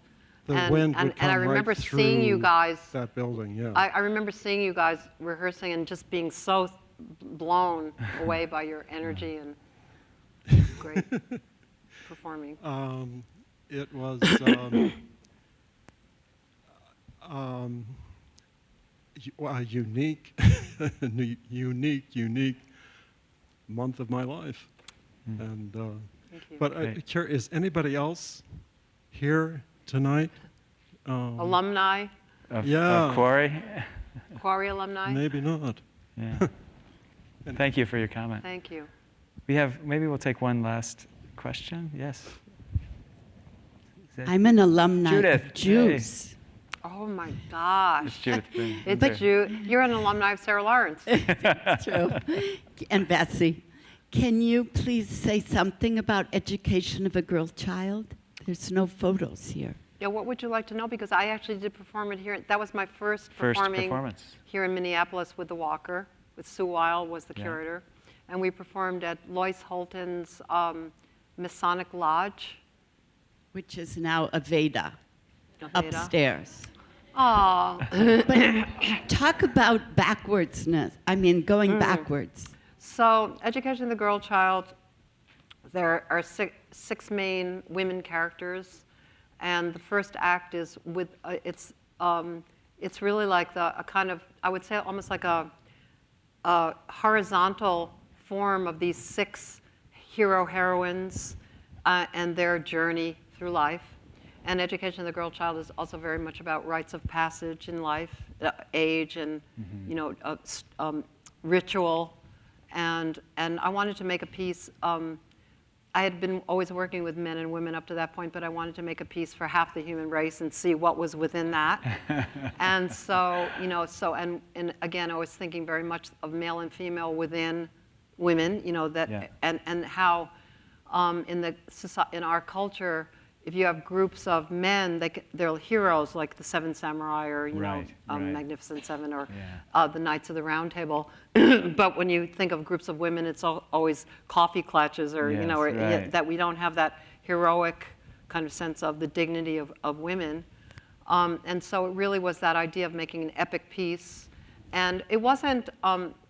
The and, wind and, would and I come right remember seeing you through guys. that building, yeah. I remember seeing you guys rehearsing and just being so blown away by your energy and great performing. It was a unique, unique month of my life. And Thank you. but Great. is anybody else here tonight? Alumni, Yeah. Of Quarry? Quarry alumni. Maybe not. Yeah. Thank you for your comment. Thank you. Maybe we'll take one last question. Yes. Is that- I'm an alumni Judith, of Jews. Oh my gosh. It's Judith Boone. It's Windsor. you. You're an alumni of Sarah Lawrence. True. And Bessie, can you please say something about education of a girl child? There's no photos here. Yeah, what would you like to know? Because I actually did perform it here. That was my first First performing performance. here in Minneapolis with the Walker, with Sue Weil was the Yeah. curator. And we performed at Lois Holton's Masonic Lodge. Which is now Aveda, upstairs. Oh, But talk about backwardsness. I mean, going backwards. so Education of the Girl Child, there are six main women characters. And the first act is with, it's really like a kind of, I would say almost like a horizontal form of these 6 hero-heroines and their journey through life. And Education of the Girl Child is also very much about rites of passage in life, age and, ritual. And I wanted to make a piece, I had been always working with men and women up to that point, but I wanted to make a piece for half the human race and see what was within that. And so, and again, I was thinking very much of male and female within women, that, Yeah. and how in our culture, if you have groups of men, they're heroes like the Seven Samurai or, Right. Magnificent Seven or Yeah. the Knights of the Round Table. But when you think of groups of women, it's always coffee clutches or, Yes, or right. that we don't have that heroic kind of sense of the dignity of women. And so it really was that idea of making an epic piece. And it wasn't,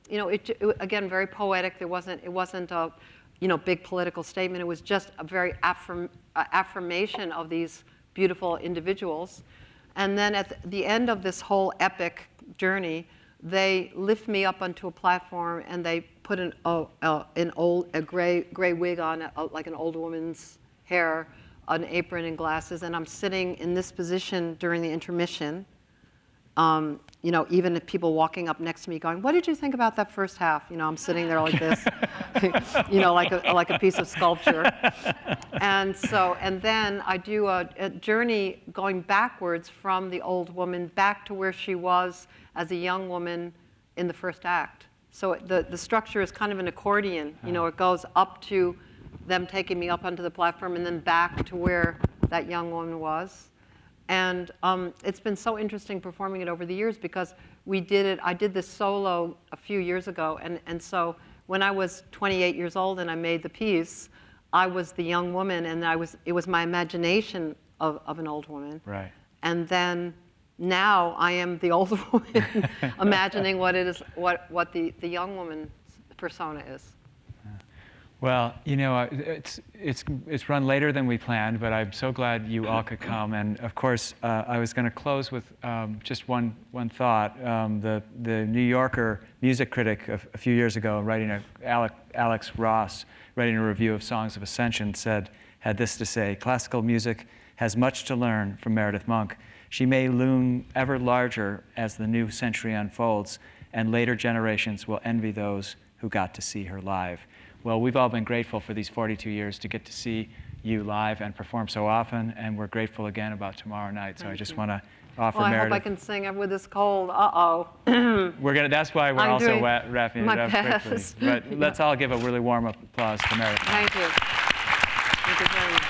it again, very poetic. It wasn't a, big political statement. It was just a very affirmation of these beautiful individuals. And then at the end of this whole epic journey, they lift me up onto a platform and they put a gray wig on, like an old woman's hair, an apron and glasses, and I'm sitting in this position during the intermission. Even if people walking up next to me going, "What did you think about that first half?" I'm sitting there like this, like a piece of sculpture. And then I do a journey going backwards from the old woman back to where she was as a young woman in the first act. So the structure is kind of an accordion. It goes up to them taking me up onto the platform and then back to where that young woman was. And it's been so interesting performing it over the years because I did this solo a few years ago, and so when I was 28 years old and I made the piece, I was the young woman, and it was my imagination of an old woman. Right. And then now I am the older woman, imagining what it is, what the young woman's persona is. Well, you know, it's run later than we planned, but I'm so glad you all could come. And of course, I was going to close with just one thought. The New Yorker music critic a few years ago, Alex Ross, writing a review of Songs of Ascension, had this to say: classical music has much to learn from Meredith Monk. She may loom ever larger as the new century unfolds, and later generations will envy those who got to see her live. Well, we've all been grateful for these 42 years to get to see you live and perform so often, and we're grateful again about tomorrow night. So I just want to offer Well, I Meredith. hope I can sing it with this cold. Uh-oh. That's why we're I'm also doing wrapping my it up quickly. best. But let's all give a really warm applause to Meredith. Thank you. Thank you very much.